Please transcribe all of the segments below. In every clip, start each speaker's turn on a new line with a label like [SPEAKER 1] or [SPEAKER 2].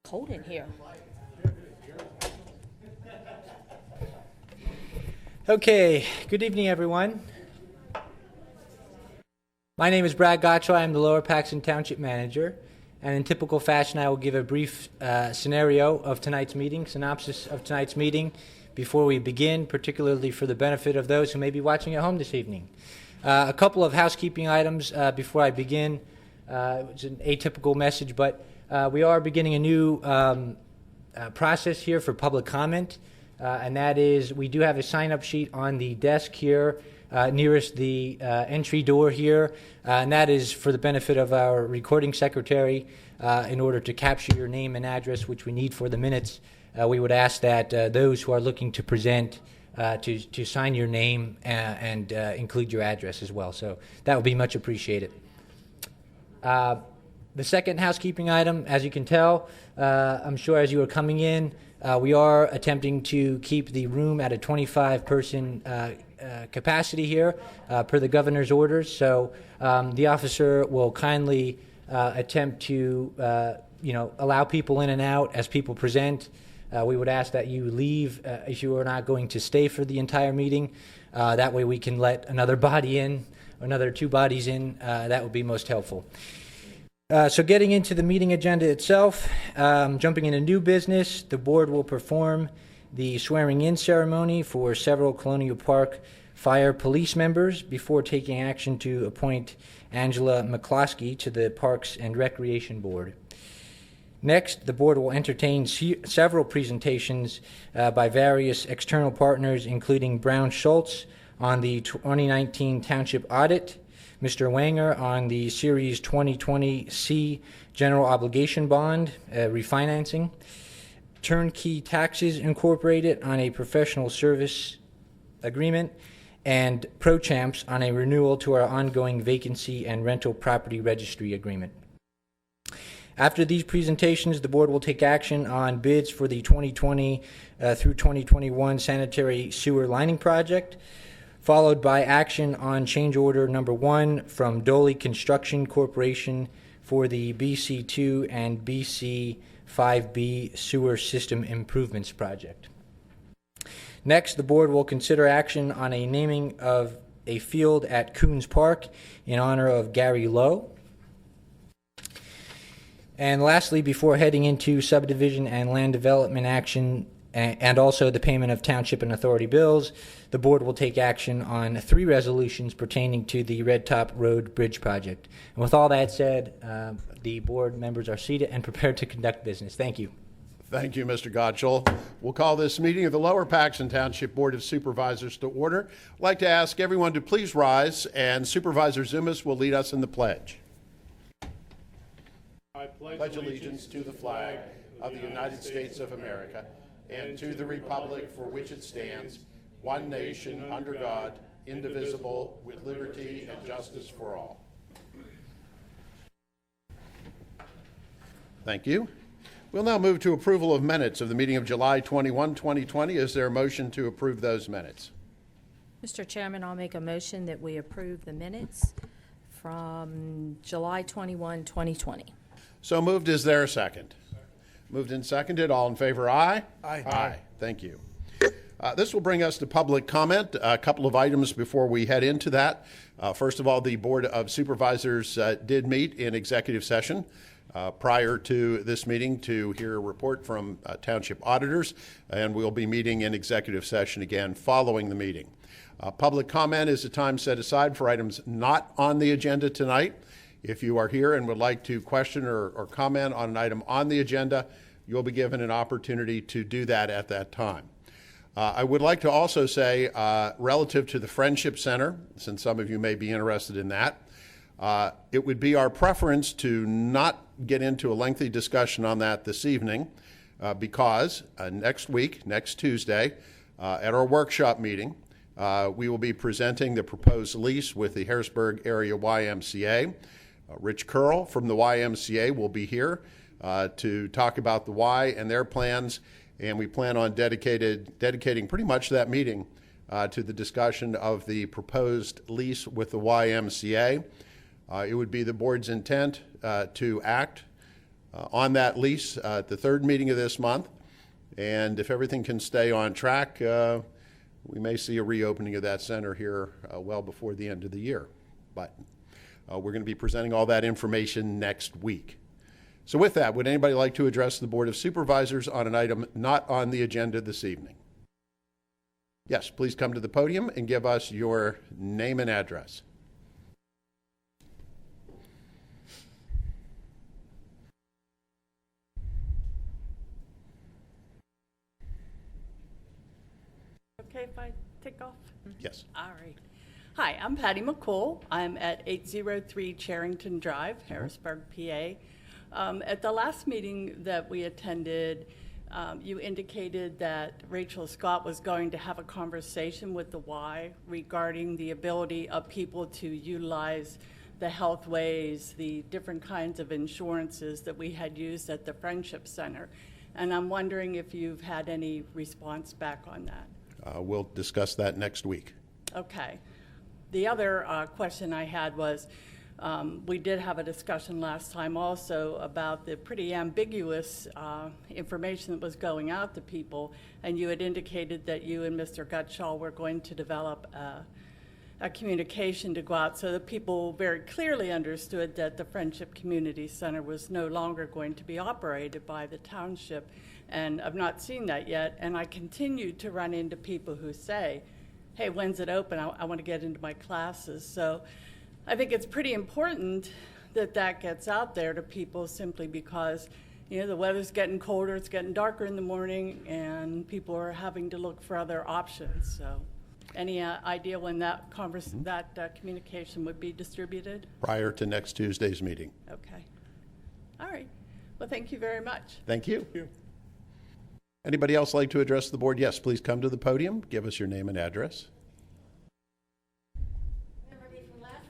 [SPEAKER 1] Cold in here.
[SPEAKER 2] Okay, good evening, everyone. My name is Brad Gottschall. I am the Lower Paxton Township Manager, and in typical fashion, I will give a brief synopsis of tonight's meeting before we begin, particularly for the benefit of those who may be watching at home this evening. A couple of housekeeping items before I begin. It's an atypical message, but we are beginning a new process here for public comment, and that is we do have a sign-up sheet on the desk here nearest the entry door here, and that is for the benefit of our recording secretary in order to capture your name and address, which we need for the minutes. We would ask that those who are looking to present to sign your name and include your address as well. So that would be much appreciated. The second housekeeping item, as you can tell, I'm sure as you are coming in, we are attempting to keep the room at a 25-person capacity here per the governor's orders. So the officer will kindly attempt to allow people in and out as people present. We would ask that you leave if you are not going to stay for the entire meeting. That way we can let another body in, another two bodies in. That would be most helpful. So getting into the meeting agenda itself, jumping into new business, the board will perform the swearing-in ceremony for several Colonial Park Fire Police members before taking action to appoint Angela McCloskey to the Parks and Recreation Board. Next, the board will entertain several presentations by various external partners, including Brown Schultz on the 2019 Township Audit, Mr. Wanger on the Series 2020C General Obligation Bond refinancing, Turnkey Taxes Incorporated on a professional service agreement, and ProChamps on a renewal to our ongoing vacancy and rental property registry agreement. After these presentations, the board will take action on bids for the 2020 through 2021 sanitary sewer lining project, followed by action on change order number 1 from Doley Construction Corporation for the BC2 and BC5B sewer system improvements project. Next, the board will consider action on a naming of a field at Coons Park in honor of Gary Lowe. And lastly, before heading into subdivision and land development action and also the payment of township and authority bills, the board will take action on 3 resolutions pertaining to the Red Top Road Bridge project. And with all that said, the board members are seated and prepared to conduct business. Thank you.
[SPEAKER 3] Thank you, Mr. Gottschall. We'll call this meeting of the Lower Paxton Township Board of Supervisors to order. I'd like to ask everyone to please rise, and Supervisor Zumas will lead us in the pledge. I pledge allegiance to the flag of the United States of America and to the republic for which it stands, one nation, under God, indivisible, with liberty and justice for all. Thank you. We'll now move to approval of minutes of the meeting of July 21, 2020. Is there a motion to approve those minutes?
[SPEAKER 1] Mr. Chairman, I'll make a motion that we approve the minutes from July 21, 2020.
[SPEAKER 3] So moved. Is there a second? Moved and seconded. All in favor, aye?
[SPEAKER 4] Aye.
[SPEAKER 3] Aye. Thank you. This will bring us to public comment. A couple of items before we head into that. First of all, the Board of Supervisors did meet in executive session prior to this meeting to hear a report from township auditors, and we'll be meeting in executive session again following the meeting. Public comment is a time set aside for items not on the agenda tonight. If you are here and would like to question or comment on an item on the agenda, you'll be given an opportunity to do that at that time. I would like to also say, relative to the Friendship Center, since some of you may be interested in that, it would be our preference to not get into a lengthy discussion on that this evening because next week, next Tuesday, at our workshop meeting, we will be presenting the proposed lease with the Harrisburg Area YMCA. Rich Curl from the YMCA will be here to talk about the Y and their plans, and we plan on dedicating pretty much that meeting to the discussion of the proposed lease with the YMCA. It would be the board's intent to act on that lease at the third meeting of this month. And if everything can stay on track, we may see a reopening of that center here well before the end of the year. But we're going to be presenting all that information next week. So with that, would anybody like to address the Board of Supervisors on an item not on the agenda this evening? Yes, please come to the podium and give us your name and address.
[SPEAKER 4] Okay if I take off?
[SPEAKER 3] Yes.
[SPEAKER 4] All right. Hi, I'm Patty McCool. I'm at 803 Charrington Drive, Harrisburg, PA. At the last meeting that we attended, you indicated that Rachel Scott was going to have a conversation with the Y regarding the ability of people to utilize the Healthways, the different kinds of insurances that we had used at the Friendship Center. And I'm wondering if you've had any response back on that.
[SPEAKER 3] We'll discuss that next week.
[SPEAKER 4] Okay. The other question I had was, we did have a discussion last time also about the pretty ambiguous information that was going out to people, and you had indicated that you and Mr. Gutschall were going to develop a communication to go out so that people very clearly understood that the Friendship Community Center was no longer going to be operated by the township. And I've not seen that yet, and I continue to run into people who say, hey, when's it open? I want to get into my classes. So I think it's pretty important that that gets out there to people, simply because, you know, the weather's getting colder, it's getting darker in the morning, and people are having to look for other options. So any idea when that communication would be distributed?
[SPEAKER 3] Prior to next Tuesday's meeting.
[SPEAKER 4] Okay. All right. Well, thank you very much.
[SPEAKER 3] Thank you. Anybody else like to address the board? Yes, please come to the podium. Give us your name and address.
[SPEAKER 5] Remember me from last?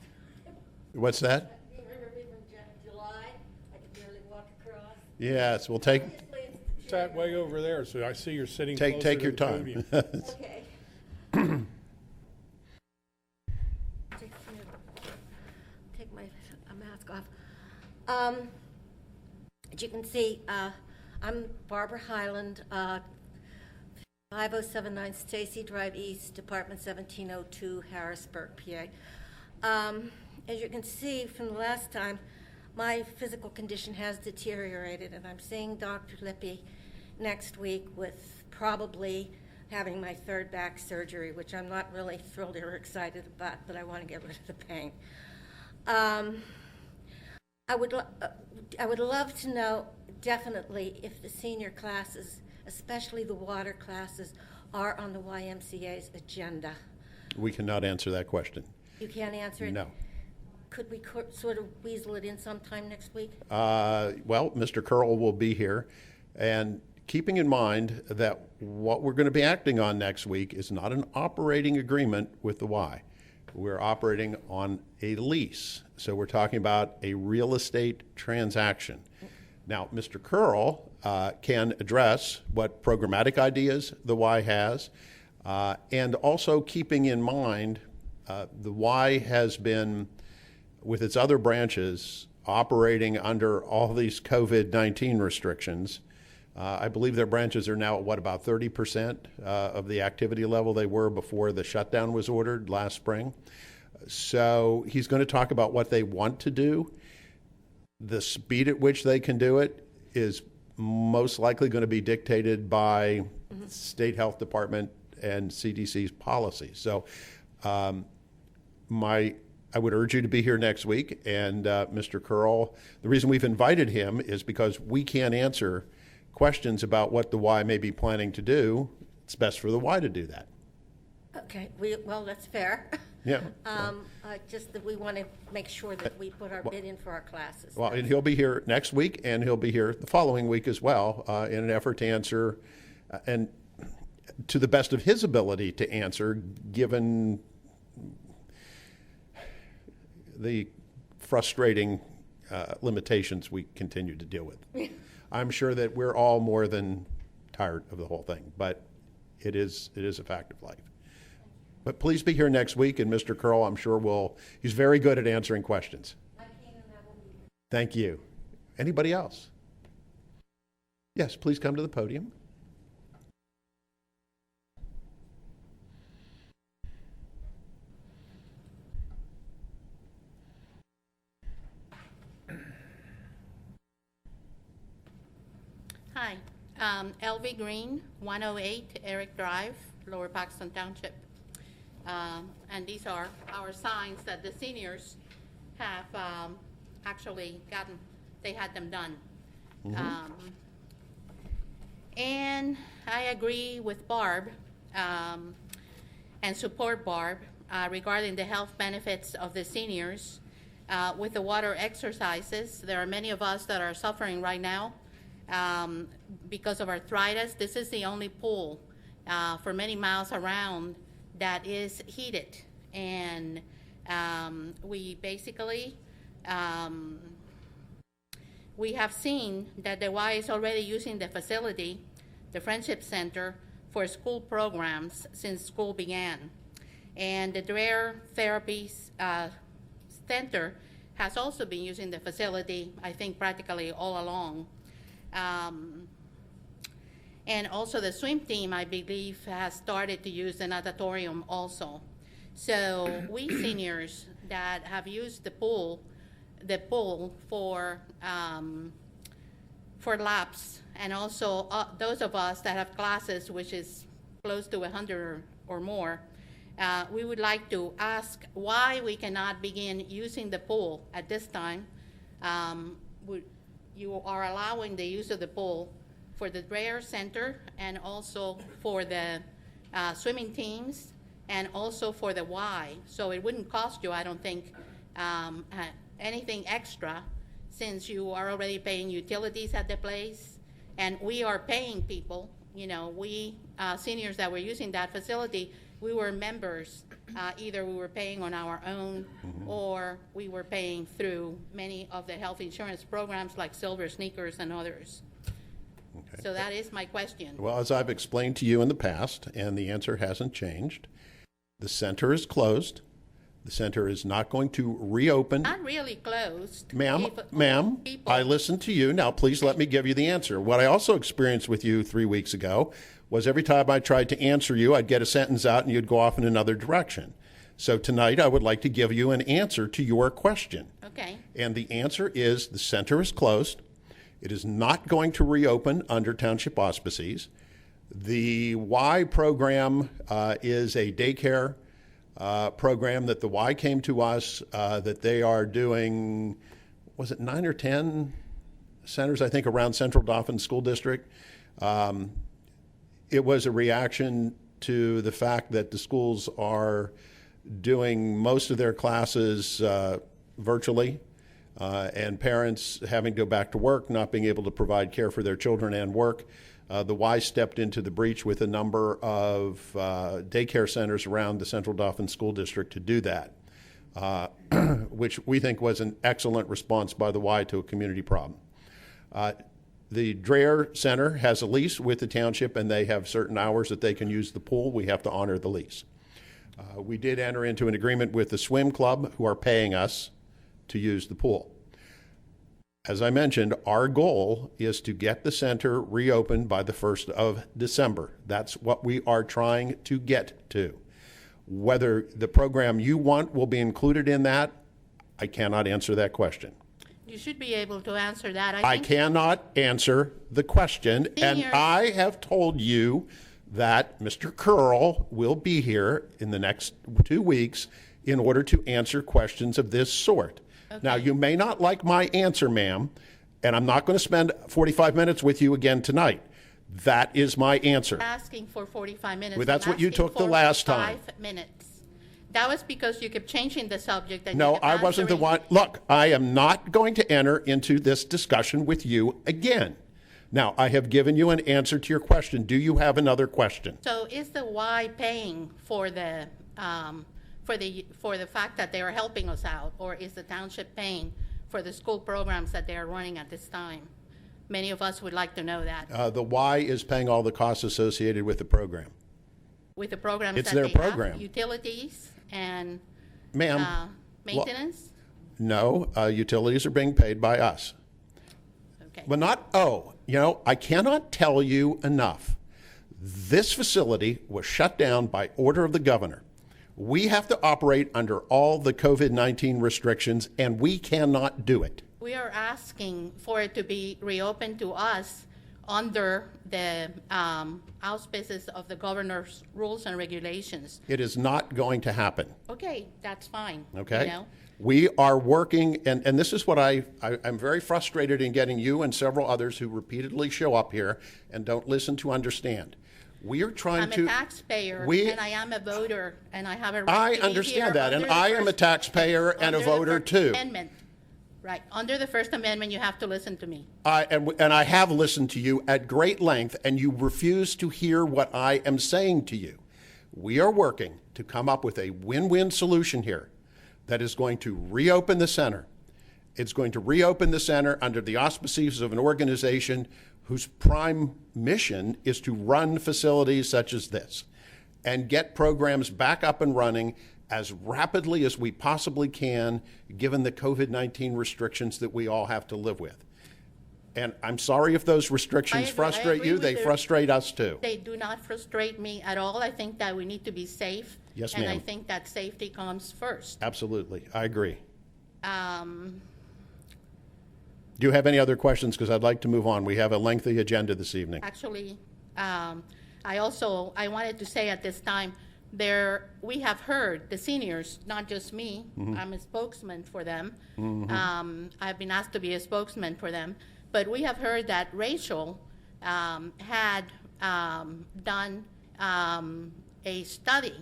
[SPEAKER 3] What's that?
[SPEAKER 5] Do you remember me from July? I could barely walk across.
[SPEAKER 3] Yes, we'll take
[SPEAKER 6] Sat way over there, so I see you're sitting
[SPEAKER 3] take
[SPEAKER 6] closer
[SPEAKER 3] take
[SPEAKER 6] to
[SPEAKER 3] your
[SPEAKER 6] the
[SPEAKER 3] time.
[SPEAKER 6] podium.
[SPEAKER 5] Okay. Take my mask off. As you can see, I'm Barbara Highland, 5079 Stacy Drive East, Department 1702, Harrisburg, PA. As you can see from the last time, my physical condition has deteriorated, and I'm seeing Dr. Lippy next week with probably having my third back surgery, which I'm not really thrilled or excited about, but I want to get rid of the pain. I would love to know definitely if the senior classes, especially the water classes, are on the YMCA's agenda.
[SPEAKER 3] We cannot answer that question.
[SPEAKER 5] You can't answer it?
[SPEAKER 3] No.
[SPEAKER 5] Could we sort of weasel it in sometime next week?
[SPEAKER 3] Well, Mr. Curl will be here, and keeping in mind that what we're going to be acting on next week is not an operating agreement with the Y. We're operating on a lease. So we're talking about a real estate transaction. Now, Mr. Curl can address what programmatic ideas the Y has, and also keeping in mind the Y has been, with its other branches, operating under all these COVID-19 restrictions. I believe their branches are now at what, about 30% of the activity level they were before the shutdown was ordered last spring. So he's going to talk about what they want to do. The speed at which they can do it is most likely going to be dictated by state health department and CDC's policy. So I would urge you to be here next week. And Mr. Curl, the reason we've invited him is because we can't answer questions about what the Y may be planning to do. It's best for the Y to do that.
[SPEAKER 5] Okay, well, that's fair.
[SPEAKER 3] Yeah.
[SPEAKER 5] Just that we want to make sure that we put our bid in for our classes.
[SPEAKER 3] Well, and he'll be here next week, and he'll be here the following week as well, in an effort to answer, and to the best of his ability to answer, given the frustrating limitations we continue to deal with. I'm sure that we're all more than tired of the whole thing, but it is a fact of life. But please be here next week, and Mr. Curl, I'm sure he's very good at answering questions. Thank you. Anybody else? Yes, please come to the podium.
[SPEAKER 7] Hi, LV Green, 108 Eric Drive, Lower Paxton Township. And these are our signs that the seniors have actually gotten, they had them done. And I agree with Barb and support Barb regarding the health benefits of the seniors. With the water exercises, there are many of us that are suffering right now because of arthritis. This is the only pool for many miles around that is heated. And we basically, we have seen that the Y is already using the facility, the Friendship Center, for school programs since school began. And the Dreher Therapy Center has also been using the facility, I think, practically all along. And also the swim team, I believe, has started to use the natatorium also. So we seniors that have used the pool for laps, and also those of us that have classes, which is close to 100 or more, we would like to ask why we cannot begin using the pool at this time. You are allowing the use of the pool for the Dreher Center and also for the swimming teams and also for the Y. So it wouldn't cost you, I don't think, anything extra, since you are already paying utilities at the place. And we are paying people, you know, we seniors that were using that facility, we were members. Either we were paying on our own or we were paying through many of the health insurance programs like Silver Sneakers and others.
[SPEAKER 3] Okay.
[SPEAKER 7] So that is my question.
[SPEAKER 3] Well, as I've explained to you in the past, and the answer hasn't changed, the center is closed. The center is not going to reopen.
[SPEAKER 7] Not really closed.
[SPEAKER 3] Ma'am,
[SPEAKER 7] People-
[SPEAKER 3] I listened to you. Now, please let me give you the answer. What I also experienced with you 3 weeks ago was every time I tried to answer you, I'd get a sentence out and you'd go off in another direction. So tonight, I would like to give you an answer to your question.
[SPEAKER 7] Okay.
[SPEAKER 3] And the answer is the center is closed. It is not going to reopen under township auspices. The Y program is a daycare program that the Y came to us that they are doing, was it 9 or 10 centers, I think, around Central Dauphin School District. It was a reaction to the fact that the schools are doing most of their classes virtually, and parents having to go back to work, not being able to provide care for their children and work. The Y stepped into the breach with a number of daycare centers around the Central Dauphin School District to do that, which we think was an excellent response by the Y to a community problem. The Dreher Center has a lease with the township, and they have certain hours that they can use the pool. We have to honor the lease. We did enter into an agreement with the swim club, who are paying us to use the pool. As I mentioned, our goal is to get the center reopened by the 1st of December. That's what we are trying to get to. Whether the program you want will be included in that, I cannot answer that question.
[SPEAKER 7] You should be able to answer that.
[SPEAKER 3] I cannot answer the question, and
[SPEAKER 7] Seniors.
[SPEAKER 3] I have told you that Mr. Curl will be here in the next 2 weeks in order to answer questions of this sort. Now, you may not like my answer, ma'am, and I'm not going to spend 45 minutes with you again tonight. That is my answer.
[SPEAKER 7] Asking for 45 minutes.
[SPEAKER 3] Well, that's
[SPEAKER 7] I'm
[SPEAKER 3] what you
[SPEAKER 7] asking
[SPEAKER 3] took the
[SPEAKER 7] for
[SPEAKER 3] last time.
[SPEAKER 7] 5 minutes. That was because you kept changing the subject. And
[SPEAKER 3] No,
[SPEAKER 7] you kept
[SPEAKER 3] I wasn't the
[SPEAKER 7] answering-
[SPEAKER 3] one. Look, I am not going to enter into this discussion with you again. Now, I have given you an answer to your question. Do you have another question?
[SPEAKER 7] So is the Y paying for the fact that they are helping us out, or is the township paying for the school programs that they are running at this time? Many of us would like to know that.
[SPEAKER 3] The Y is paying all the costs associated with the program.
[SPEAKER 7] With the programs
[SPEAKER 3] It's
[SPEAKER 7] that
[SPEAKER 3] their
[SPEAKER 7] they
[SPEAKER 3] program.
[SPEAKER 7] have, utilities and
[SPEAKER 3] Ma'am,
[SPEAKER 7] maintenance?
[SPEAKER 3] no, utilities are being paid by us.
[SPEAKER 7] Okay.
[SPEAKER 3] But not, I cannot tell you enough. This facility was shut down by order of the governor. We have to operate under all the COVID-19 restrictions, and we cannot do it.
[SPEAKER 7] We are asking for it to be reopened to us under the auspices of the governor's rules and regulations.
[SPEAKER 3] It is not going to happen.
[SPEAKER 7] Okay, that's fine.
[SPEAKER 3] Okay?
[SPEAKER 7] You know?
[SPEAKER 3] We are working, and this is what I'm very frustrated in getting you and several others who repeatedly show up here and don't listen to understand. We are trying
[SPEAKER 7] I'm
[SPEAKER 3] to.
[SPEAKER 7] a taxpayer,
[SPEAKER 3] we-
[SPEAKER 7] and I am a voter, and I have a right
[SPEAKER 3] I
[SPEAKER 7] to be
[SPEAKER 3] understand
[SPEAKER 7] here
[SPEAKER 3] that, and
[SPEAKER 7] under the
[SPEAKER 3] I am a
[SPEAKER 7] First-
[SPEAKER 3] taxpayer and a
[SPEAKER 7] under the
[SPEAKER 3] voter
[SPEAKER 7] First
[SPEAKER 3] too.
[SPEAKER 7] Amendment. Right, under the First Amendment, you have to listen to me.
[SPEAKER 3] And I have listened to you at great length, and you refuse to hear what I am saying to you. We are working to come up with a win-win solution here that is going to reopen the center. It's going to reopen the center under the auspices of an organization whose prime mission is to run facilities such as this and get programs back up and running as rapidly as we possibly can, given the COVID-19 restrictions that we all have to live with. And I'm sorry if those restrictions
[SPEAKER 7] I
[SPEAKER 3] frustrate
[SPEAKER 7] agree
[SPEAKER 3] you.
[SPEAKER 7] with
[SPEAKER 3] They
[SPEAKER 7] the-
[SPEAKER 3] frustrate us too.
[SPEAKER 7] They do not frustrate me at all. I think that we need to be safe.
[SPEAKER 3] Yes,
[SPEAKER 7] And I
[SPEAKER 3] ma'am.
[SPEAKER 7] think that safety comes first.
[SPEAKER 3] Absolutely. I agree.
[SPEAKER 7] Um,
[SPEAKER 3] Do you have any other questions? Because I'd like to move on. We have a lengthy agenda this evening.
[SPEAKER 7] Actually, I wanted to say at this time, we have heard the seniors, not just me, I'm a spokesman for them. I've been asked to be a spokesman for them, but we have heard that Rachel had done a study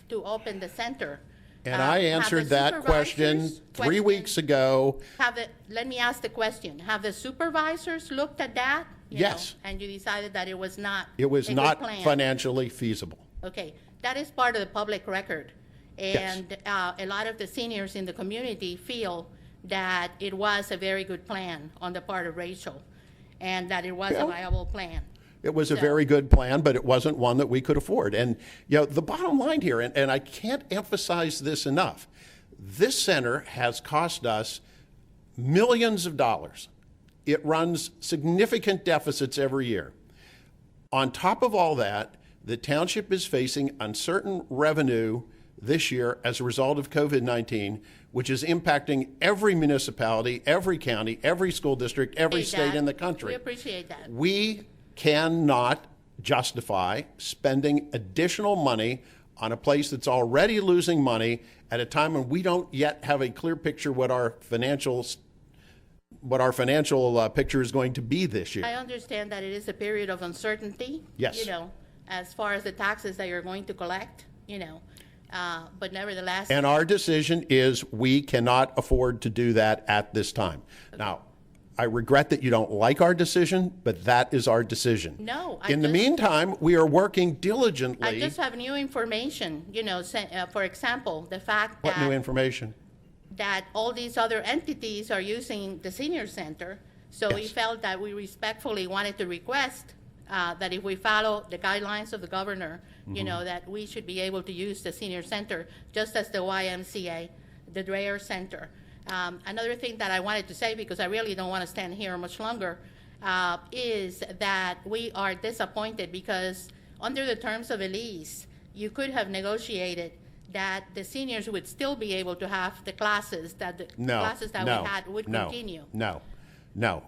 [SPEAKER 7] to open the center.
[SPEAKER 3] And I
[SPEAKER 7] Have
[SPEAKER 3] answered
[SPEAKER 7] the
[SPEAKER 3] that question
[SPEAKER 7] supervisors
[SPEAKER 3] 3 weeks ago.
[SPEAKER 7] Let me ask the question. Have the supervisors looked at that? You know,
[SPEAKER 3] Yes.
[SPEAKER 7] and you decided that it was not
[SPEAKER 3] It was
[SPEAKER 7] a good
[SPEAKER 3] not
[SPEAKER 7] plan?
[SPEAKER 3] financially feasible.
[SPEAKER 7] Okay, that is part of the public record.
[SPEAKER 3] Yes.
[SPEAKER 7] And a lot of the seniors in the community feel that it was a very good plan on the part of Rachel, and that it was a
[SPEAKER 3] Well,
[SPEAKER 7] viable plan.
[SPEAKER 3] It was a
[SPEAKER 7] So-
[SPEAKER 3] very good plan, but it wasn't one that we could afford. And, the bottom line here, and I can't emphasize this enough, this center has cost us millions of dollars. It runs significant deficits every year. On top of all that, the township is facing uncertain revenue this year as a result of COVID-19, which is impacting every municipality, every county, every school district, every state in the country.
[SPEAKER 7] We appreciate that.
[SPEAKER 3] We cannot justify spending additional money on a place that's already losing money at a time when we don't yet have a clear picture what our financial picture is going to be this year.
[SPEAKER 7] I understand that it is a period of uncertainty.
[SPEAKER 3] Yes.
[SPEAKER 7] As far as the taxes that you're going to collect, but nevertheless.
[SPEAKER 3] And our decision is we cannot afford to do that at this time. Now, I regret that you don't like our decision, but that is our decision.
[SPEAKER 7] No,
[SPEAKER 3] In the meantime, we are working diligently.
[SPEAKER 7] I just have new information, for example, the fact
[SPEAKER 3] What new
[SPEAKER 7] that,
[SPEAKER 3] information?
[SPEAKER 7] that all these other entities are using the senior center. So we
[SPEAKER 3] Yes.
[SPEAKER 7] felt that we respectfully wanted to request that if we follow the guidelines of the governor,
[SPEAKER 3] Mm-hmm.
[SPEAKER 7] that we should be able to use the senior center, just as the YMCA, the Dreyer Center. Another thing that I wanted to say, because I really don't want to stand here much longer, is that we are disappointed because under the terms of a lease, you could have negotiated that the seniors would still be able to have the classes, that the classes that we had would continue.
[SPEAKER 3] No.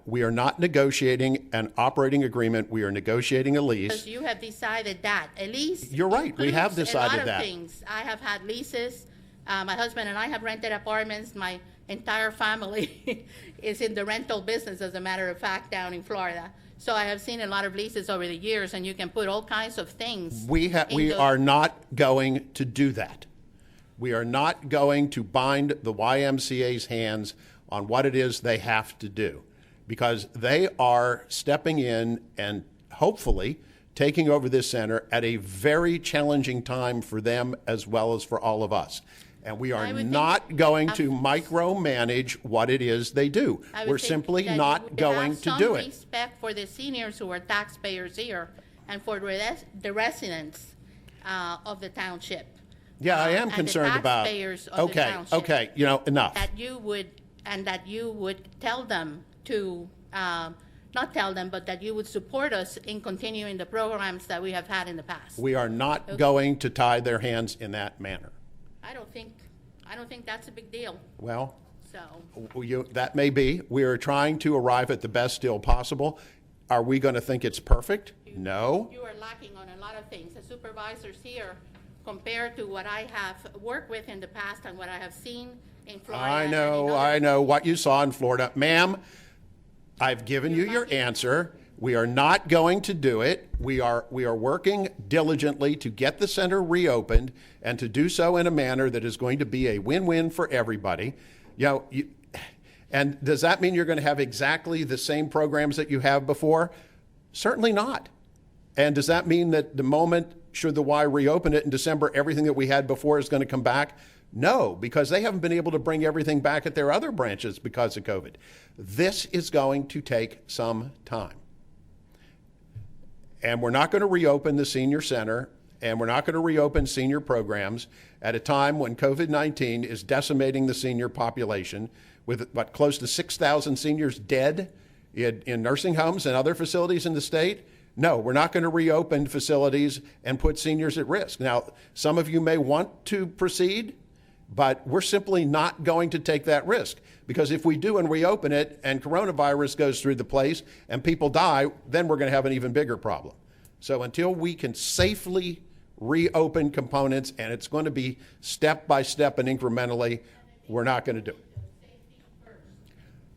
[SPEAKER 3] We are not negotiating an operating agreement. We are negotiating a lease.
[SPEAKER 7] Because you have decided that. A lease
[SPEAKER 3] You're right. We have
[SPEAKER 7] includes
[SPEAKER 3] decided
[SPEAKER 7] a lot of
[SPEAKER 3] that.
[SPEAKER 7] things. I have had leases. My husband and I have rented apartments. My entire family is in the rental business, as a matter of fact, down in Florida. So I have seen a lot of leases over the years, and you can put all kinds of things.
[SPEAKER 3] We are not going to do that. We are not going to bind the YMCA's hands on what it is they have to do, because they are stepping in and hopefully taking over this center at a very challenging time for them as well as for all of us. And we
[SPEAKER 7] I
[SPEAKER 3] are
[SPEAKER 7] would think
[SPEAKER 3] not going to
[SPEAKER 7] have-
[SPEAKER 3] micromanage what it is they do.
[SPEAKER 7] I would
[SPEAKER 3] We're
[SPEAKER 7] think
[SPEAKER 3] simply
[SPEAKER 7] that you
[SPEAKER 3] not
[SPEAKER 7] would
[SPEAKER 3] going
[SPEAKER 7] have
[SPEAKER 3] to
[SPEAKER 7] some
[SPEAKER 3] do it.
[SPEAKER 7] respect for the seniors who are taxpayers here and for the residents of the township.
[SPEAKER 3] Yeah, I am
[SPEAKER 7] and the
[SPEAKER 3] concerned about.
[SPEAKER 7] taxpayers of the township.
[SPEAKER 3] Okay, enough.
[SPEAKER 7] That you would tell them to not tell them, but that you would support us in continuing the programs that we have had in the past.
[SPEAKER 3] We are not going to tie their hands in that manner.
[SPEAKER 7] I don't think that's a big deal,
[SPEAKER 3] Well,
[SPEAKER 7] so.
[SPEAKER 3] that may be. We are trying to arrive at the best deal possible. Are we going to think it's perfect? No.
[SPEAKER 7] You are lacking on a lot of things. The supervisors here, compared to what I have worked with in the past and what I have seen in Florida.
[SPEAKER 3] I
[SPEAKER 7] and in
[SPEAKER 3] know,
[SPEAKER 7] other-
[SPEAKER 3] I know what you saw in Florida. Ma'am, I've given you your answer. We are not going to do it. We are working diligently to get the center reopened and to do so in a manner that is going to be a win-win for everybody. And does that mean you're going to have exactly the same programs that you have before? Certainly not. And does that mean that the moment, should the Y reopen it in December, everything that we had before is going to come back? No, because they haven't been able to bring everything back at their other branches because of COVID. This is going to take some time. And we're not going to reopen the senior center, and we're not going to reopen senior programs at a time when COVID-19 is decimating the senior population with, close to 6,000 seniors dead in nursing homes and other facilities in the state. No, we're not going to reopen facilities and put seniors at risk. Now, some of you may want to proceed, but we're simply not going to take that risk, because if we do and reopen it and coronavirus goes through the place and people die, then we're going to have an even bigger problem. So until we can safely reopen components, and it's going to be step by step and incrementally, we're not going to do it.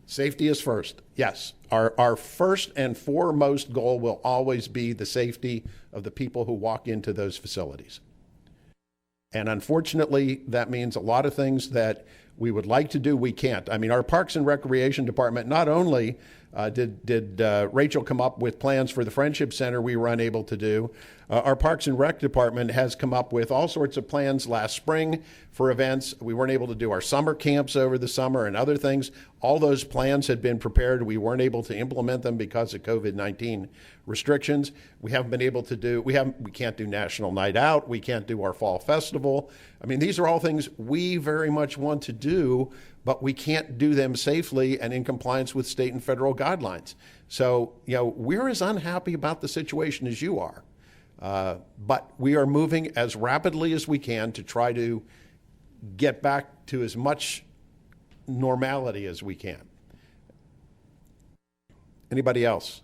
[SPEAKER 3] Safety is first. Yes. Our first and foremost goal will always be the safety of the people who walk into those facilities. And unfortunately, that means a lot of things that we would like to do, we can't. I mean, our Parks and Recreation Department, not only did Rachel come up with plans for the Friendship Center we were unable to do, our Parks and Rec Department has come up with all sorts of plans last spring for events. We weren't able to do our summer camps over the summer and other things. All those plans had been prepared. We weren't able to implement them because of COVID-19 restrictions. We haven't been able to do, we can't do National Night Out. We can't do our fall festival. I mean, these are all things we very much want to do, but we can't do them safely and in compliance with state and federal guidelines. So, we're as unhappy about the situation as you are. But we are moving as rapidly as we can to try to get back to as much normality as we can. Anybody else?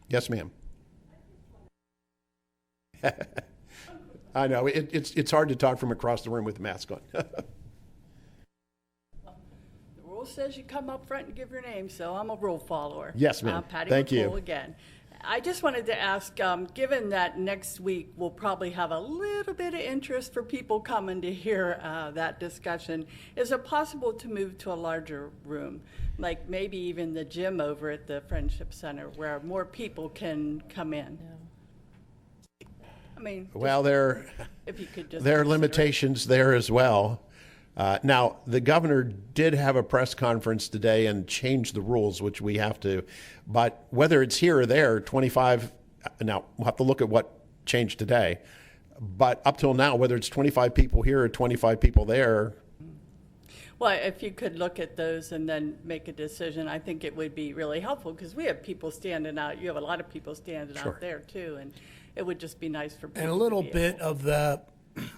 [SPEAKER 3] Yes, ma'am. I know, it's hard to talk from across the room with the mask on.
[SPEAKER 4] The rule says you come up front and give your name, so I'm a rule follower.
[SPEAKER 3] Yes, ma'am.
[SPEAKER 4] Patty
[SPEAKER 3] Thank you.
[SPEAKER 4] McCool again. I just wanted to ask, given that next week we'll probably have a little bit of interest for people coming to hear that discussion, is it possible to move to a larger room, like maybe even the gym over at the Friendship Center, where more people can come in? I mean,
[SPEAKER 3] Well,
[SPEAKER 4] if you could just
[SPEAKER 3] there are
[SPEAKER 4] consider it.
[SPEAKER 3] limitations there as well. Now, the governor did have a press conference today and changed the rules, which we have to. But whether it's here or there, 25, now we'll have to look at what changed today. But up till now, whether it's 25 people here or 25 people there.
[SPEAKER 4] Well, if you could look at those and then make a decision, I think it would be really helpful, because we have people standing out. You have a lot of people standing
[SPEAKER 3] Sure.
[SPEAKER 4] out there too, and it would just be nice for people.
[SPEAKER 8] And a
[SPEAKER 4] to
[SPEAKER 8] little
[SPEAKER 4] be
[SPEAKER 8] bit
[SPEAKER 4] able-
[SPEAKER 8] of the,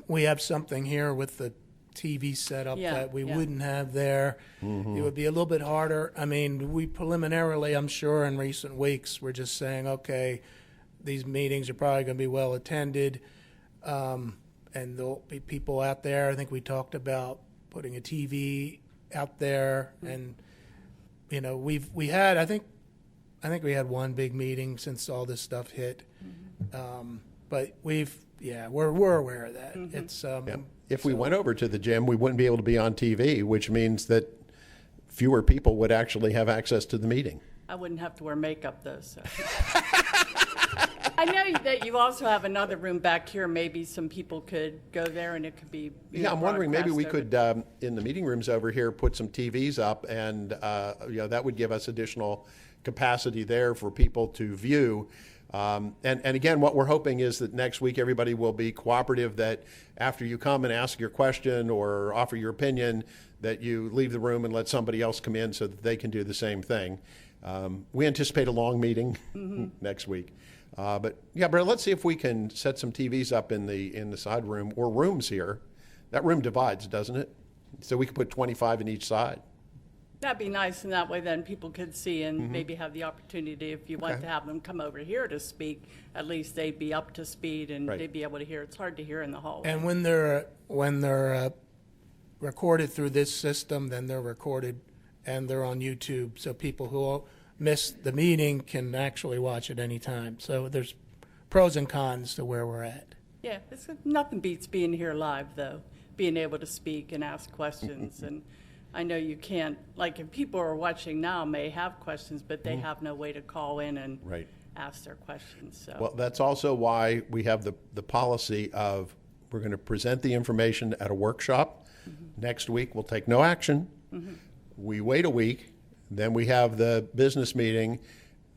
[SPEAKER 8] we have something here with the TV setup
[SPEAKER 4] Yeah,
[SPEAKER 8] that we
[SPEAKER 4] yeah.
[SPEAKER 8] wouldn't have there. It would be a little bit harder. I mean, we preliminarily, I'm sure in recent weeks, we're just saying, okay, these meetings are probably going to be well attended. And there'll be people out there. I think we talked about putting a TV out there, and we had, I think we had one big meeting since all this stuff hit. But we're aware of that. It's
[SPEAKER 3] If we went over to the gym, we wouldn't be able to be on TV, which means that fewer people would actually have access to the meeting.
[SPEAKER 4] I wouldn't have to wear makeup though, so. I know that you also have another room back here. Maybe some people could go there and it could be.
[SPEAKER 3] Yeah, I'm wondering, maybe we
[SPEAKER 4] broadcast
[SPEAKER 3] could, in the meeting rooms over here, put some TVs up, and that would give us additional capacity there for people to view. And again, what we're hoping is that next week everybody will be cooperative, that after you come and ask your question or offer your opinion, that you leave the room and let somebody else come in so that they can do the same thing. We anticipate a long meeting next week. But yeah, Brad, let's see if we can set some TVs up in the side room or rooms here. That room divides, doesn't it? So we could put 25 in each side.
[SPEAKER 4] That'd be nice, and that way then people could see and maybe have the opportunity, if you want
[SPEAKER 3] Okay.
[SPEAKER 4] to have them come over here to speak, at least they'd be up to speed and
[SPEAKER 3] Right.
[SPEAKER 4] they'd be able to hear. It's hard to hear in the hallway.
[SPEAKER 8] And when they're recorded through this system, then they're recorded and they're on YouTube, so people who miss the meeting can actually watch it anytime. So there's pros and cons to where we're at.
[SPEAKER 4] Yeah, nothing beats being here live, though, being able to speak and ask questions. And I know you can't, like, if people are watching now may have questions, but they have no way to call in and
[SPEAKER 3] Right.
[SPEAKER 4] ask their questions, so.
[SPEAKER 3] Well, that's also why we have the policy of we're going to present the information at a workshop. Next week, we'll take no action. We wait a week, then we have the business meeting.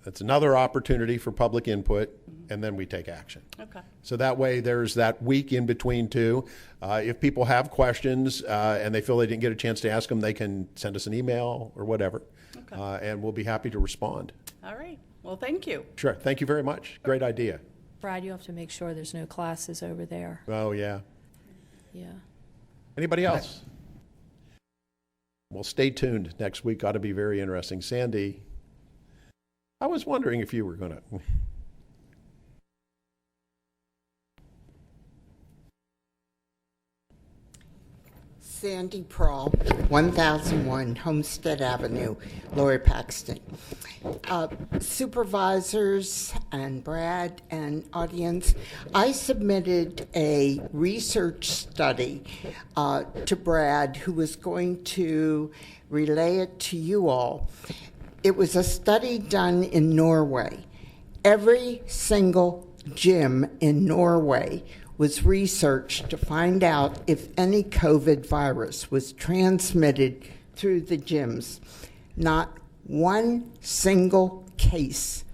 [SPEAKER 3] That's another opportunity for public input, and then we take action.
[SPEAKER 4] Okay.
[SPEAKER 3] So that way, there's that week in between two. If people have questions and they feel they didn't get a chance to ask them, they can send us an email or whatever,
[SPEAKER 4] Okay.
[SPEAKER 3] and we'll be happy to respond.
[SPEAKER 4] All right. Well, thank you.
[SPEAKER 3] Sure. Thank you very much. Great idea.
[SPEAKER 1] Brad, you have to make sure there's no classes over there.
[SPEAKER 3] Oh, yeah.
[SPEAKER 1] Yeah.
[SPEAKER 3] Anybody else? Well, stay tuned. Next week ought to be very interesting. Sandy, I was wondering if you were going to.
[SPEAKER 9] Sandy Prawl, 1001 Homestead Avenue, Lower Paxton. Supervisors and Brad and audience, I submitted a research study to Brad, who was going to relay it to you all. It was a study done in Norway. Every single gym in Norway was researched to find out if any COVID virus was transmitted through the gyms. Not one single case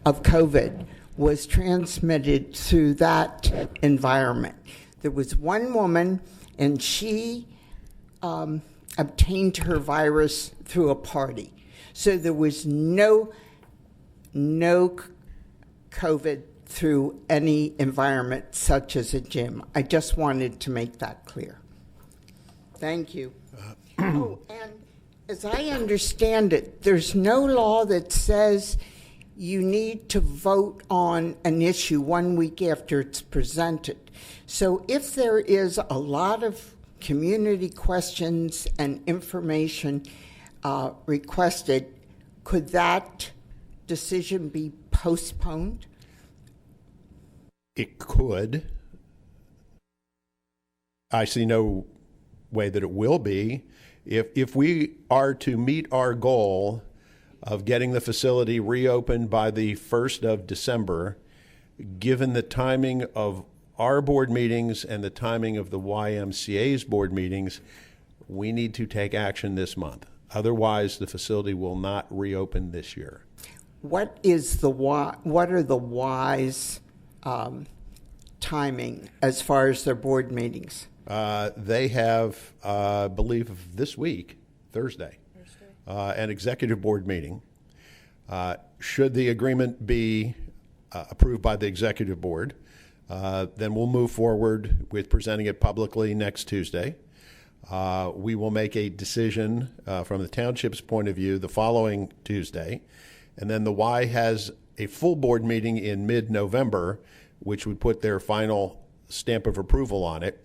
[SPEAKER 9] of COVID was transmitted through that environment. There was one woman, and she obtained her virus through a party. So there was no COVID through any environment such as a gym. I just wanted to make that clear. Thank you. Oh, and as I understand it, there's no law that says you need to vote on an issue 1 week after it's presented. So if there is a lot of community questions and information requested, could that decision be postponed?
[SPEAKER 3] It could. I see no way that it will be. If we are to meet our goal of getting the facility reopened by the 1st of December, given the timing of our board meetings and the timing of the YMCA's board meetings, we need to take action this month. Otherwise, the facility will not reopen this year.
[SPEAKER 9] What is the what are the wise timing as far as their board meetings?
[SPEAKER 3] They have, I believe, this week, Thursday, an executive board meeting. Should the agreement be approved by the executive board, then we'll move forward with presenting it publicly next Tuesday. We will make a decision from the township's point of view the following Tuesday. And then the Y has a full board meeting in mid-November, which would put their final stamp of approval on it.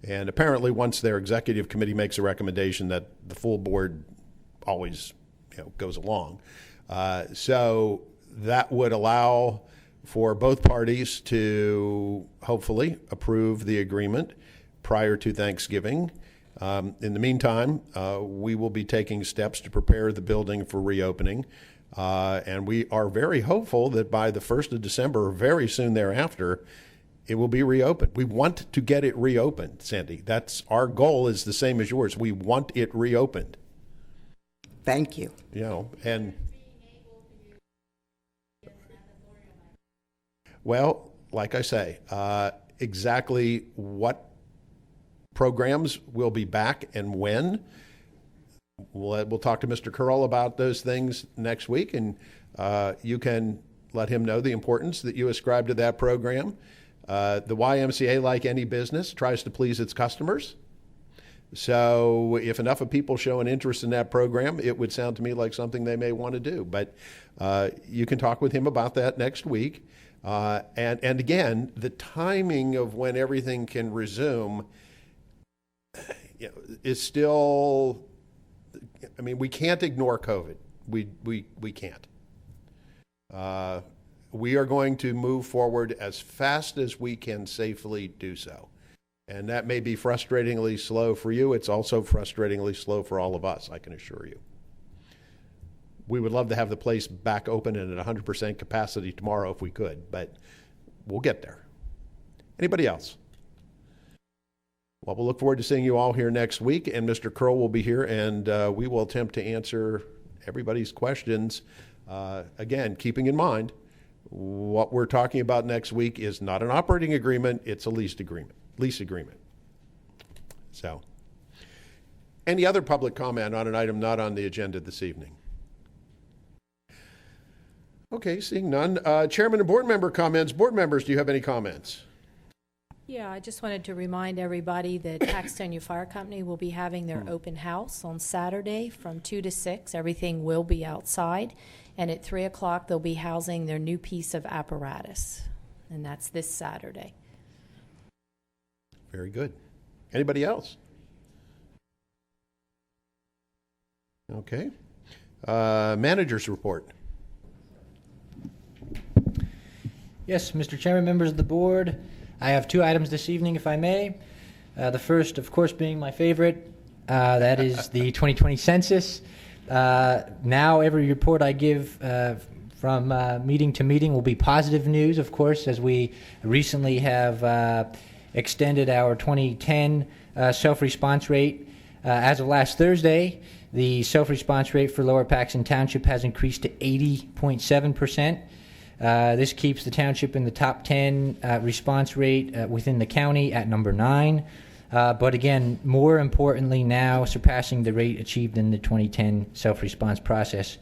[SPEAKER 3] And apparently, once their executive committee makes a recommendation, that the full board always goes along. So that would allow for both parties to hopefully approve the agreement prior to Thanksgiving. In the meantime, we will be taking steps to prepare the building for reopening. And we are very hopeful that by the 1st of December, or very soon thereafter, it will be reopened. We want to get it reopened, Sandy. That's our goal is the same as yours. We want it reopened.
[SPEAKER 9] Thank you.
[SPEAKER 3] And well, like I say, exactly what programs will be back and when, we'll talk to Mr. Curl about those things next week, and you can let him know the importance that you ascribe to that program. The YMCA, like any business, tries to please its customers. So if enough of people show an interest in that program, it would sound to me like something they may want to do. But you can talk with him about that next week. And again, the timing of when everything can resume is still, I mean, we can't ignore COVID. We can't. We are going to move forward as fast as we can safely do so. And that may be frustratingly slow for you. It's also frustratingly slow for all of us, I can assure you. We would love to have the place back open and at 100% capacity tomorrow if we could, but we'll get there. Anybody else? Well, we'll look forward to seeing you all here next week, and Mr. Curl will be here, and we will attempt to answer everybody's questions. Again, keeping in mind, what we're talking about next week is not an operating agreement, it's a lease agreement. So, any other public comment on an item not on the agenda this evening? Okay, seeing none. Chairman and board member comments. Board members, do you have any comments?
[SPEAKER 1] Yeah, I just wanted to remind everybody that Paxtonia Fire Company will be having their open house on Saturday from 2 to 6. Everything will be outside. And at 3 o'clock, they'll be housing their new piece of apparatus. And that's this Saturday.
[SPEAKER 3] Very good. Anybody else? Okay. Manager's report.
[SPEAKER 2] Yes, Mr. Chairman, members of the board, I have 2 items this evening, if I may. The first, of course, being my favorite, that is the 2020 census. Now every report I give from meeting to meeting will be positive news, of course, as we recently have extended our 2010 self-response rate. As of last Thursday, the self-response rate for Lower Paxton Township has increased to 80.7%. This keeps the township in the top 10 response rate within the county at number 9. But again, more importantly now, surpassing the rate achieved in the 2010 self-response process.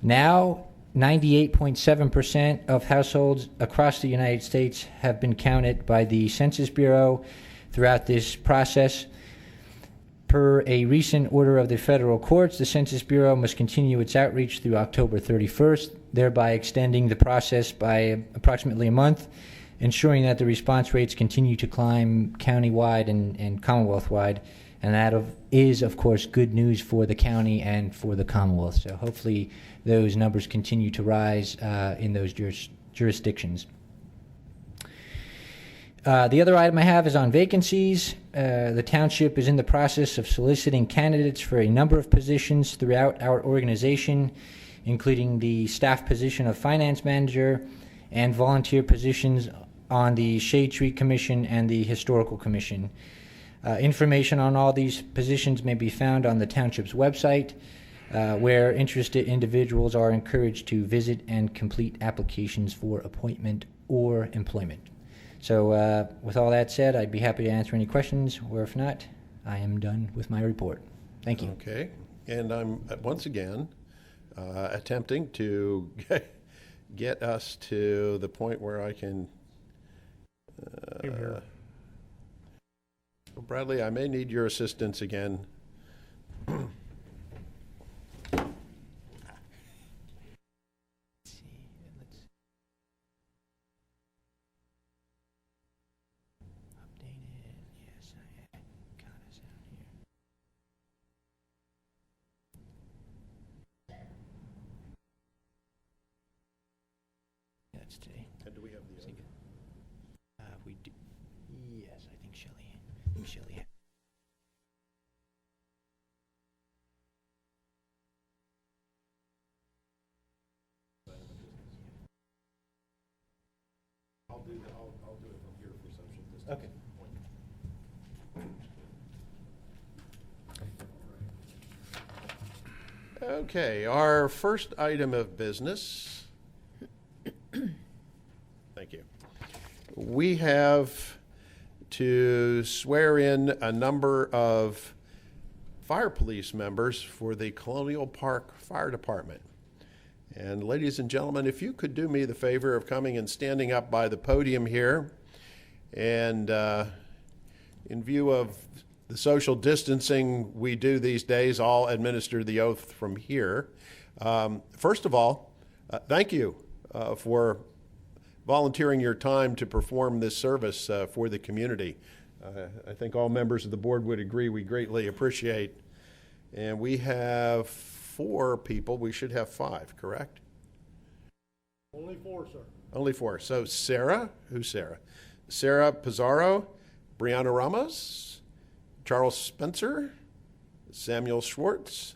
[SPEAKER 2] Now, 98.7% of households across the United States have been counted by the Census Bureau throughout this process. Per a recent order of the federal courts, the Census Bureau must continue its outreach through October 31st, thereby extending the process by approximately a month, ensuring that the response rates continue to climb county-wide and Commonwealth-wide. And that is, of course, good news for the county and for the Commonwealth. So hopefully those numbers continue to rise in those jurisdictions. The other item I have is on vacancies. The township is in the process of soliciting candidates for a number of positions throughout our organization, including the staff position of finance manager and volunteer positions on the Shade Tree Commission and the Historical Commission. Information on all these positions may be found on the township's website, where interested individuals are encouraged to visit and complete applications for appointment or employment. So with all that said, I'd be happy to answer any questions, or if not, I am done with my report. Thank you.
[SPEAKER 3] Okay. And I'm once again attempting to get us to the point where I can... Bradley, I may need your assistance again. And do we have the other?
[SPEAKER 2] We do. Yes, I think Shelley.
[SPEAKER 3] I'll do it from here for social distance.
[SPEAKER 2] Okay.
[SPEAKER 3] Okay, our first item of business. Thank you. We have to swear in a number of fire police members for the Colonial Park Fire Department. And ladies and gentlemen, if you could do me the favor of coming and standing up by the podium here, and in view of the social distancing we do these days, I'll administer the oath from here. First of all, thank you for volunteering your time to perform this service for the community. I think all members of the board would agree we greatly appreciate. And we have 4 people. We should have 5, correct?
[SPEAKER 6] Only 4, sir.
[SPEAKER 3] Only 4. So Sarah, who's Sarah? Sarah Pizarro, Brianna Ramos, Charles Spencer, Samuel Schwartz,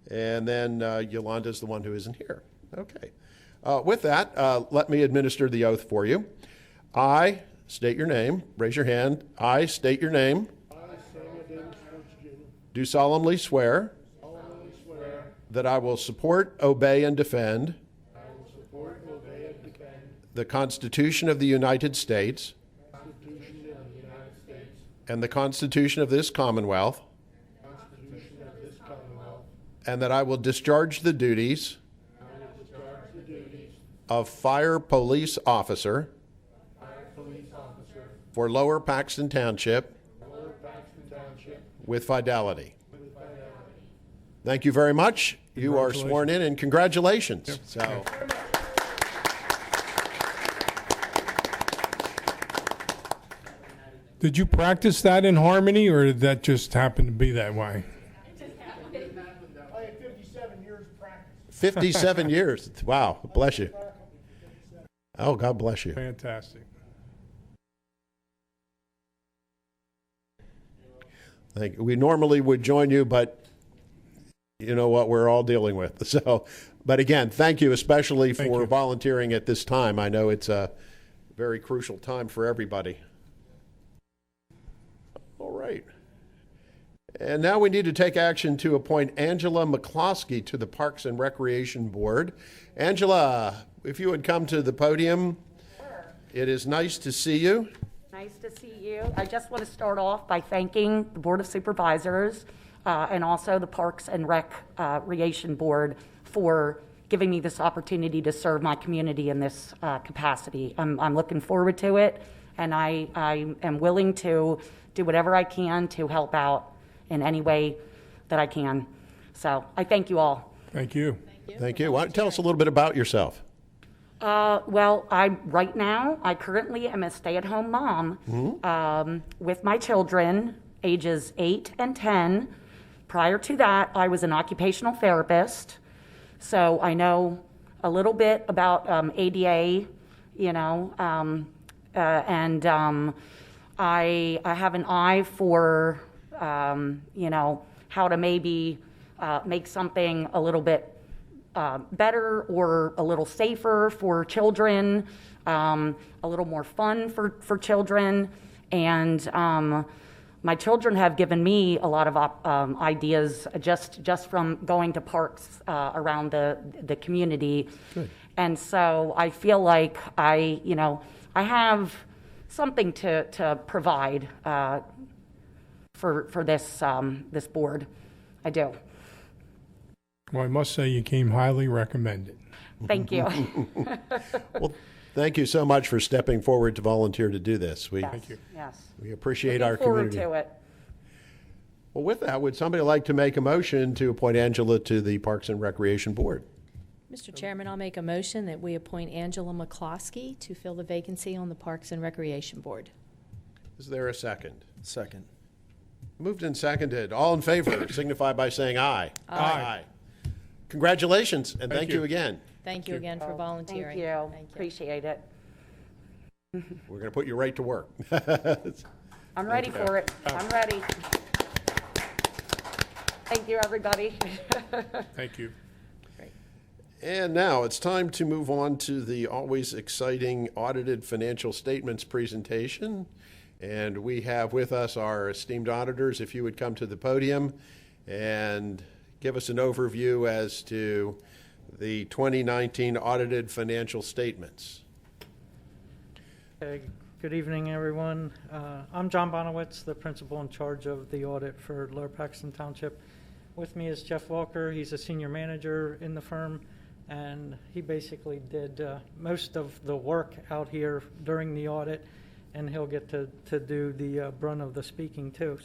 [SPEAKER 3] and then Yolanda's the one who isn't here. Okay. With that, let me administer the oath for you. I state your name. Raise your hand. I state your name.
[SPEAKER 6] I, Samuel Davis Schwartz, Jr.,
[SPEAKER 3] Do solemnly swear
[SPEAKER 6] solemnly swear
[SPEAKER 3] that I will support, obey, and defend
[SPEAKER 6] I will support, obey, and defend
[SPEAKER 3] the Constitution of the United States
[SPEAKER 6] the Constitution of the United States,
[SPEAKER 3] and the Constitution of this Commonwealth,
[SPEAKER 6] the Constitution of this Commonwealth,
[SPEAKER 3] and that I will discharge the duties
[SPEAKER 6] and I will discharge the duties
[SPEAKER 3] of Fire Police Officer
[SPEAKER 6] of Fire Police Officer
[SPEAKER 3] for Lower Paxton Township
[SPEAKER 6] for Lower Paxton Township
[SPEAKER 3] with fidelity.
[SPEAKER 6] with fidelity.
[SPEAKER 3] Thank you very much. You are sworn in, and congratulations. So,
[SPEAKER 6] Did you practice that in harmony, or did that just happen to be that way? I had 57 years of practice.
[SPEAKER 3] 57 years. Wow. Bless you. Oh, God bless you.
[SPEAKER 6] Fantastic.
[SPEAKER 3] Thank you. We normally would join you, but you know what we're all dealing with. So, but again, thank you especially
[SPEAKER 6] Thank
[SPEAKER 3] for
[SPEAKER 6] you.
[SPEAKER 3] volunteering at this time. I know it's a very crucial time for everybody. All right. And now we need to take action to appoint Angela McCloskey to the Parks and Recreation Board. Angela, if you would come to the podium. It is nice to see you.
[SPEAKER 10] Nice to see you. I just want to start off by thanking the Board of Supervisors and also the Parks and Recreation Board for giving me this opportunity to serve my community in this capacity. I'm looking forward to it, and I am willing to do whatever I can to help out in any way that I can. So I thank you all.
[SPEAKER 6] Thank you.
[SPEAKER 3] Thank you. Why don't you tell us a little bit about yourself?
[SPEAKER 10] Well, right now, I currently am a stay-at-home mom with my children, ages 8 and 10. Prior to that, I was an occupational therapist, so I know a little bit about ADA, you know, and I have an eye for, you know, how to maybe make something a little bit better or a little safer for children, a little more fun for children. And my children have given me a lot of ideas just from going to parks around the community.
[SPEAKER 3] Good.
[SPEAKER 10] And so I feel like I have something to provide for this board. I do.
[SPEAKER 6] Well, I must say you came highly recommended.
[SPEAKER 10] Thank you.
[SPEAKER 3] Well, thank you so much for stepping forward to volunteer to do this.
[SPEAKER 10] Thank you. Yes.
[SPEAKER 3] We appreciate
[SPEAKER 10] Looking
[SPEAKER 3] our
[SPEAKER 10] forward
[SPEAKER 3] community.
[SPEAKER 10] to it.
[SPEAKER 3] Well, with that, would somebody like to make a motion to appoint Angela to the Parks and Recreation Board?
[SPEAKER 1] Mr. Chairman, I'll make a motion that we appoint Angela McCloskey to fill the vacancy on the Parks and Recreation Board.
[SPEAKER 3] Is there a second?
[SPEAKER 11] Second.
[SPEAKER 3] Moved and seconded. All in favor signify by saying aye.
[SPEAKER 6] Aye.
[SPEAKER 3] Congratulations, and thank you
[SPEAKER 6] you.
[SPEAKER 3] again.
[SPEAKER 1] Thank you again for volunteering.
[SPEAKER 10] Thank you. Appreciate it.
[SPEAKER 3] We're going to put you right to work.
[SPEAKER 10] I'm ready for it. I'm ready. Thank you, everybody.
[SPEAKER 6] Thank you.
[SPEAKER 3] And now it's time to move on to the always exciting audited financial statements presentation. And we have with us our esteemed auditors. If you would come to the podium and give us an overview as to the 2019 audited financial statements.
[SPEAKER 11] Good evening, everyone. I'm John Bonowitz, the principal in charge of the audit for Lower Paxton Township. With me is Jeff Walker. He's a senior manager in the firm, and he basically did most of the work out here during the audit, and he'll get to do the brunt of the speaking too.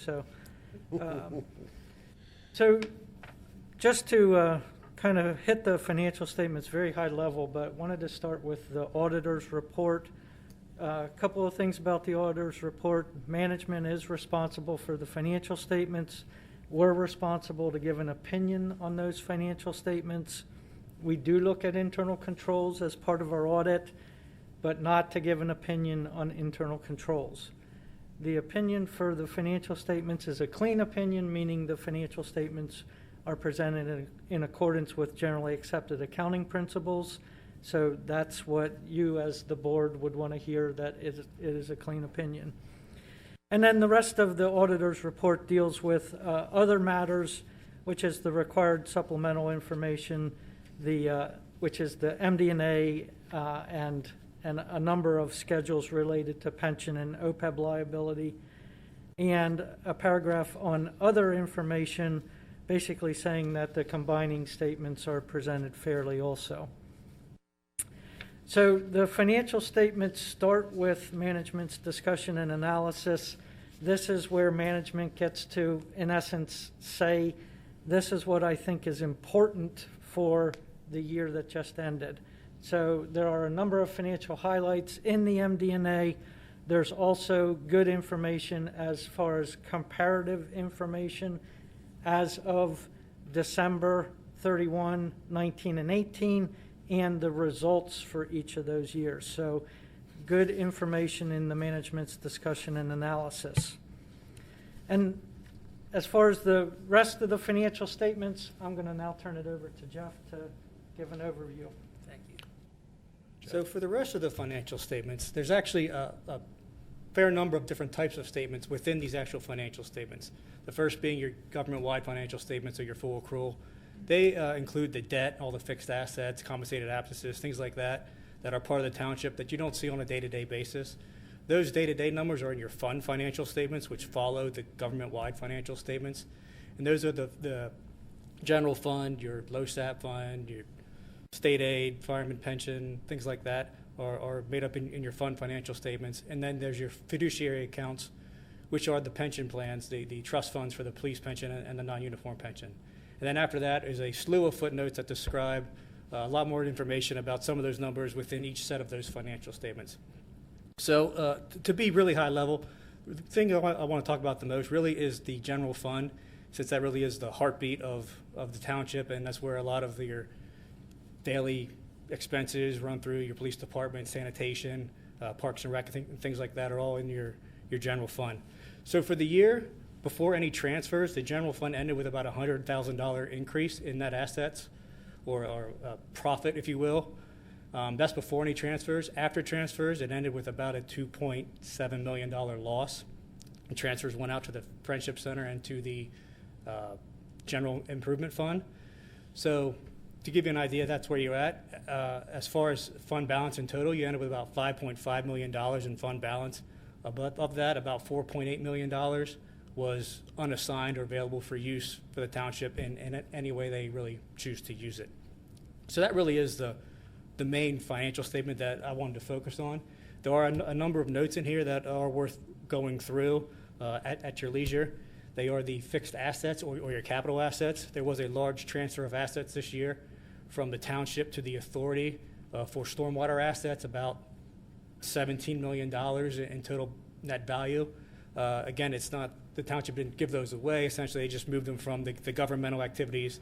[SPEAKER 11] So just to kind of hit the financial statements very high level, but wanted to start with the auditor's report. A couple of things about the auditor's report. Management is responsible for the financial statements. We're responsible to give an opinion on those financial statements. We do look at internal controls as part of our audit, but not to give an opinion on internal controls. The opinion for the financial statements is a clean opinion, meaning the financial statements are presented in accordance with generally accepted accounting principles. So that's what you as the board would want to hear, that it is a clean opinion. And then the rest of the auditor's report deals with other matters, which is the required supplemental information, which is the MD&A and a number of schedules related to pension and OPEB liability, and a paragraph on other information, basically saying that the combining statements are presented fairly also. So the financial statements start with management's discussion and analysis. This is where management gets to, in essence, say, this is what I think is important for the year that just ended. So there are a number of financial highlights in the MD&A. There's also good information as far as comparative information as of December 31, 19 and 18, and the results for each of those years. So good information in the management's discussion and analysis. And as far as the rest of the financial statements, I'm going to now turn it over to Jeff to give an overview.
[SPEAKER 12] Thank you. So for the rest of the financial statements, there's actually a fair number of different types of statements within these actual financial statements. The first being your government-wide financial statements or your full accrual. They include the debt, all the fixed assets, compensated absences, things like that are part of the township that you don't see on a day-to-day basis. Those day-to-day numbers are in your fund financial statements, which follow the government-wide financial statements. And those are the general fund, your LoSAP fund, your state aid, fireman pension, things like that are made up in your fund financial statements. And then there's your fiduciary accounts, which are the pension plans, the trust funds for the police pension and the non-uniform pension. And then after that is a slew of footnotes that describe a lot more information about some of those numbers within each set of those financial statements. So to be really high level, the thing I want to talk about the most really is the general fund, since that really is the heartbeat of the township, and that's where a lot of your daily expenses run through. Your police department, sanitation, parks and rec, things like that are all in your general fund. So for the year, before any transfers, the general fund ended with about a $100,000 increase in net assets, or profit, if you will. That's before any transfers. After transfers, it ended with about a $2.7 million loss. And transfers went out to the Friendship Center and to the General Improvement Fund. So to give you an idea, that's where you're at. As far as fund balance in total, you ended with about $5.5 million in fund balance. Of that, about $4.8 million was unassigned or available for use for the township in any way they really choose to use it. So that really is the main financial statement that I wanted to focus on. There are a number of notes in here that are worth going through at your leisure. They are the fixed assets or your capital assets. There was a large transfer of assets this year from the township to the authority for stormwater assets, about $17 million in total net value. Again, it's not, the township didn't give those away. Essentially, they just moved them from the governmental activities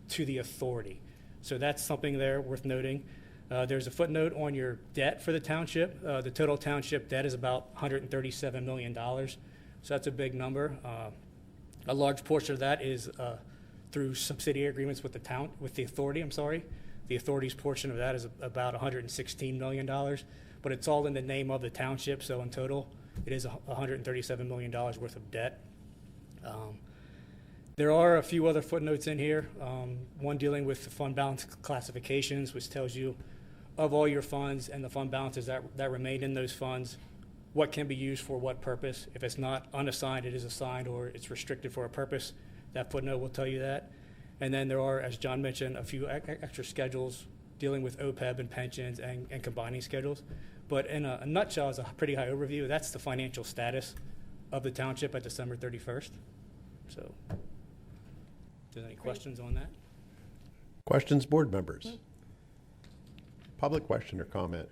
[SPEAKER 12] to the authority. So that's something there worth noting. There's a footnote on your debt for the township. The total township debt is about $137 million. So that's a big number. A large portion of that is through subsidiary agreements with the authority. The authority's portion of that is about $116 million, but it's all in the name of the township. So in total, it is $137 million worth of debt. There are a few other footnotes in here. One dealing with the fund balance classifications, which tells you of all your funds and the fund balances that remained in those funds, what can be used for what purpose. If it's not unassigned, it is assigned, or it's restricted for a purpose. That footnote will tell you that. And then there are, as John mentioned, a few extra schedules dealing with OPEB and pensions and combining schedules. But in a nutshell, as a pretty high overview, that's the financial status of the township at December 31st. So, if there's any questions on that?
[SPEAKER 3] Questions, board members? Public question or comment?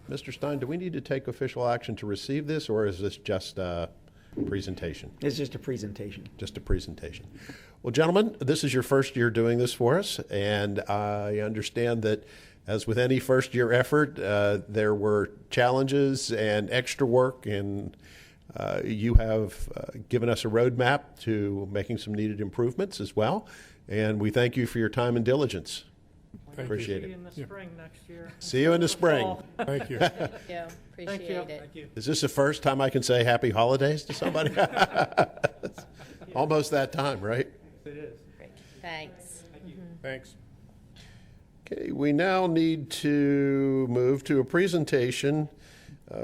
[SPEAKER 3] Mr. Stein, do we need to take official action to receive this, or is this just a presentation?
[SPEAKER 13] It's just a presentation.
[SPEAKER 3] Just a presentation. Well, gentlemen, this is your first year doing this for us, and I understand that, as with any first-year effort, there were challenges and extra work, and you have given us a roadmap to making some needed improvements as well, and we thank you for your time and diligence. Appreciate
[SPEAKER 11] See you
[SPEAKER 3] it.
[SPEAKER 11] in the spring next year.
[SPEAKER 3] See you in the spring.
[SPEAKER 11] Fall.
[SPEAKER 6] Thank you.
[SPEAKER 1] Thank you. Appreciate it.
[SPEAKER 12] Thank you.
[SPEAKER 3] Is this the first time I can say happy holidays to somebody? Almost that time, right?
[SPEAKER 12] It is.
[SPEAKER 1] Great. Thanks.
[SPEAKER 6] Thanks.
[SPEAKER 3] Okay, we now need to move to a presentation.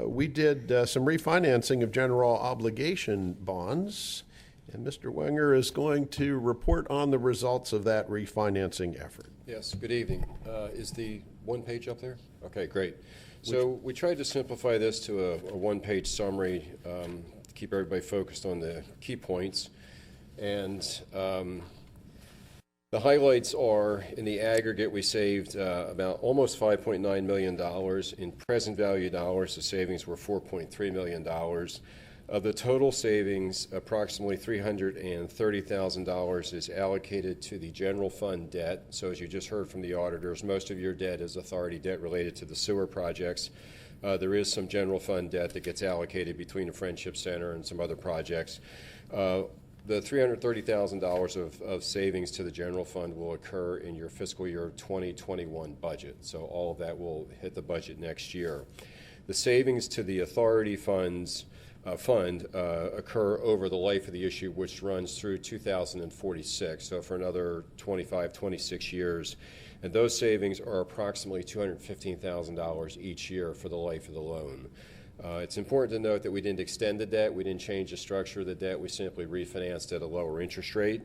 [SPEAKER 3] We did some refinancing of general obligation bonds, and Mr. Wenger is going to report on the results of that refinancing effort.
[SPEAKER 14] Yes, good evening. Is the one page up there? Okay, great. So we tried to simplify this to a one-page summary to keep everybody focused on the key points. And the highlights are, in the aggregate, we saved about almost $5.9 million. In present value dollars, the savings were $4.3 million. Of the total savings, approximately $330,000 is allocated to the general fund debt. So as you just heard from the auditors, most of your debt is authority debt related to the sewer projects. There is some general fund debt that gets allocated between the Friendship Center and some other projects. The $330,000 of savings to the general fund will occur in your fiscal year 2021 budget. So all of that will hit the budget next year. The savings to the authority fund occur over the life of the issue, which runs through 2046, so for another 25, 26 years. And those savings are approximately $215,000 each year for the life of the loan. It's important to note that we didn't extend the debt, we didn't change the structure of the debt, we simply refinanced at a lower interest rate.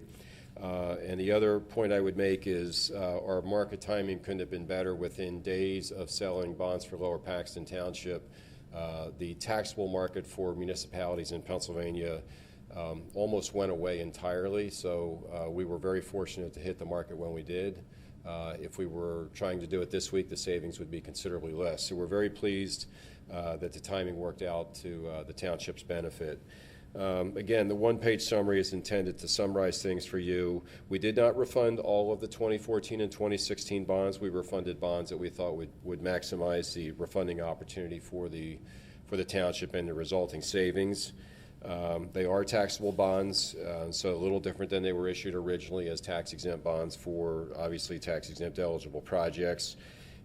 [SPEAKER 14] And the other point I would make is our market timing couldn't have been better. Within days of selling bonds for Lower Paxton Township, the taxable market for municipalities in Pennsylvania almost went away entirely, so we were very fortunate to hit the market when we did. If we were trying to do it this week, the savings would be considerably less. So we're very pleased that the timing worked out to the township's benefit. Again, the one-page summary is intended to summarize things for you. We did not refund all of the 2014 and 2016 bonds. We refunded bonds that we thought would maximize the refunding opportunity for the township and the resulting savings. They are taxable bonds, so a little different than they were issued originally as tax-exempt bonds for obviously tax-exempt eligible projects.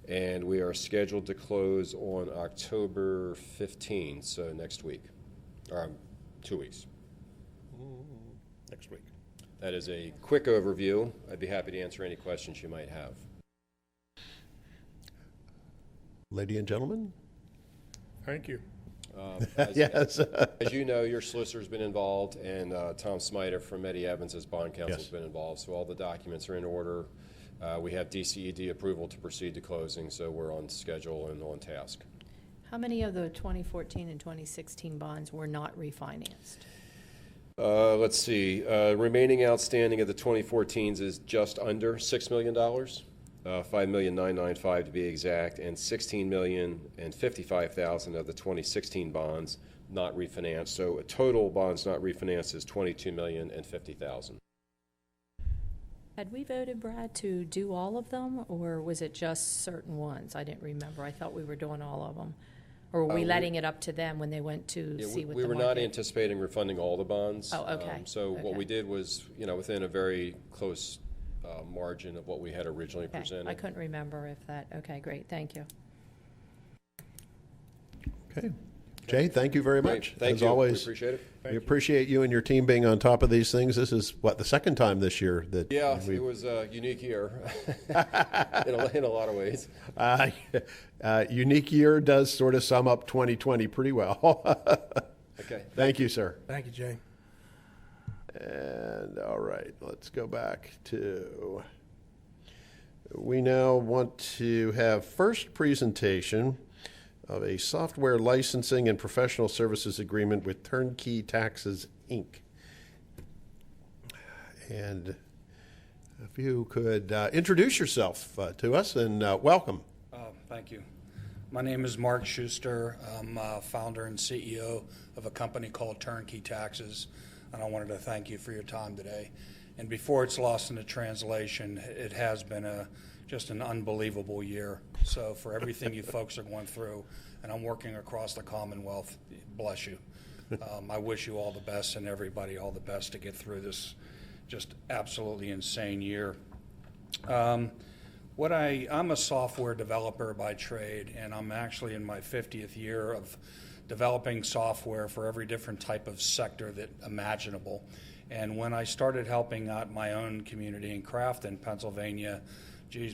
[SPEAKER 14] And we are scheduled to close on October 15, so next week. 2 weeks.
[SPEAKER 3] Next week.
[SPEAKER 14] That is a quick overview. I'd be happy to answer any questions you might have.
[SPEAKER 3] Lady and gentlemen?
[SPEAKER 6] Thank you.
[SPEAKER 3] Yes.
[SPEAKER 14] As you know, your solicitor's been involved, and Tom Smiter from Eddie Evans as bond counsel has been involved, so all the documents are in order. We have DCED approval to proceed to closing, so we're on schedule and on task.
[SPEAKER 1] How many of the 2014 and 2016 bonds were not refinanced?
[SPEAKER 14] Let's see. Remaining outstanding of the 2014s is just under $6 million, $5,995,000 to be exact, and $16,055,000 of the 2016 bonds not refinanced. So a total bonds not refinanced is $22,050,000.
[SPEAKER 1] Had we voted, Brad, to do all of them, or was it just certain ones? I didn't remember. I thought we were doing all of them. Or were we letting it up to them when they went to see what
[SPEAKER 14] we
[SPEAKER 1] the
[SPEAKER 14] were
[SPEAKER 1] market?
[SPEAKER 14] not anticipating refunding all the bonds.
[SPEAKER 1] Oh, okay.
[SPEAKER 14] What we did was, within a very close margin of what we had originally presented.
[SPEAKER 1] I couldn't remember if that. Okay, great. Thank you.
[SPEAKER 3] Okay. Jay, thank you very much.
[SPEAKER 14] Thank
[SPEAKER 3] As
[SPEAKER 14] you.
[SPEAKER 3] always,
[SPEAKER 14] We appreciate it.
[SPEAKER 3] We appreciate you and your team being on top of these things. This is, the second time this year that
[SPEAKER 14] Yeah,
[SPEAKER 3] we
[SPEAKER 14] it was a unique year in a lot of ways.
[SPEAKER 3] Unique year does sort of sum up 2020 pretty well.
[SPEAKER 14] Okay.
[SPEAKER 3] Thank you, sir.
[SPEAKER 8] Thank you, Jay.
[SPEAKER 3] And all right, let's go back to, we now want to have first presentation of a software licensing and professional services agreement with Turnkey Taxes, Inc. And if you could introduce yourself to us and welcome.
[SPEAKER 13] Thank you. My name is Mark Schuster. I'm founder and CEO of a company called Turnkey Taxes, and I wanted to thank you for your time today. And before it's lost in the translation, it has been just an unbelievable year. So for everything you folks are going through, and I'm working across the Commonwealth, bless you. I wish you all the best and everybody all the best to get through this just absolutely insane year. I'm a software developer by trade, and I'm actually in my 50th year of developing software for every different type of sector that imaginable. And when I started helping out my own community in Crafton, Pennsylvania,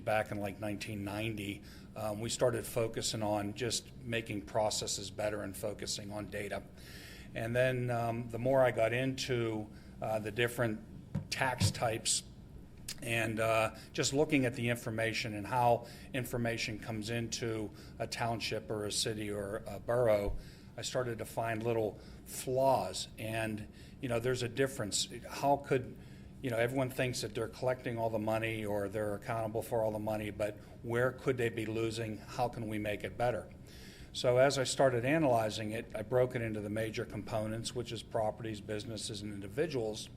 [SPEAKER 13] back in like 1990, we started focusing on just making processes better and focusing on data. And then the more I got into the different tax types and just looking at the information and how information comes into a township or a city or a borough, I started to find little flaws. And, there's a difference. How could, everyone thinks that they're collecting all the money or they're accountable for all the money, but where could they be losing? How can we make it better? So as I started analyzing it, I broke it into the major components, which is properties, businesses, and individuals,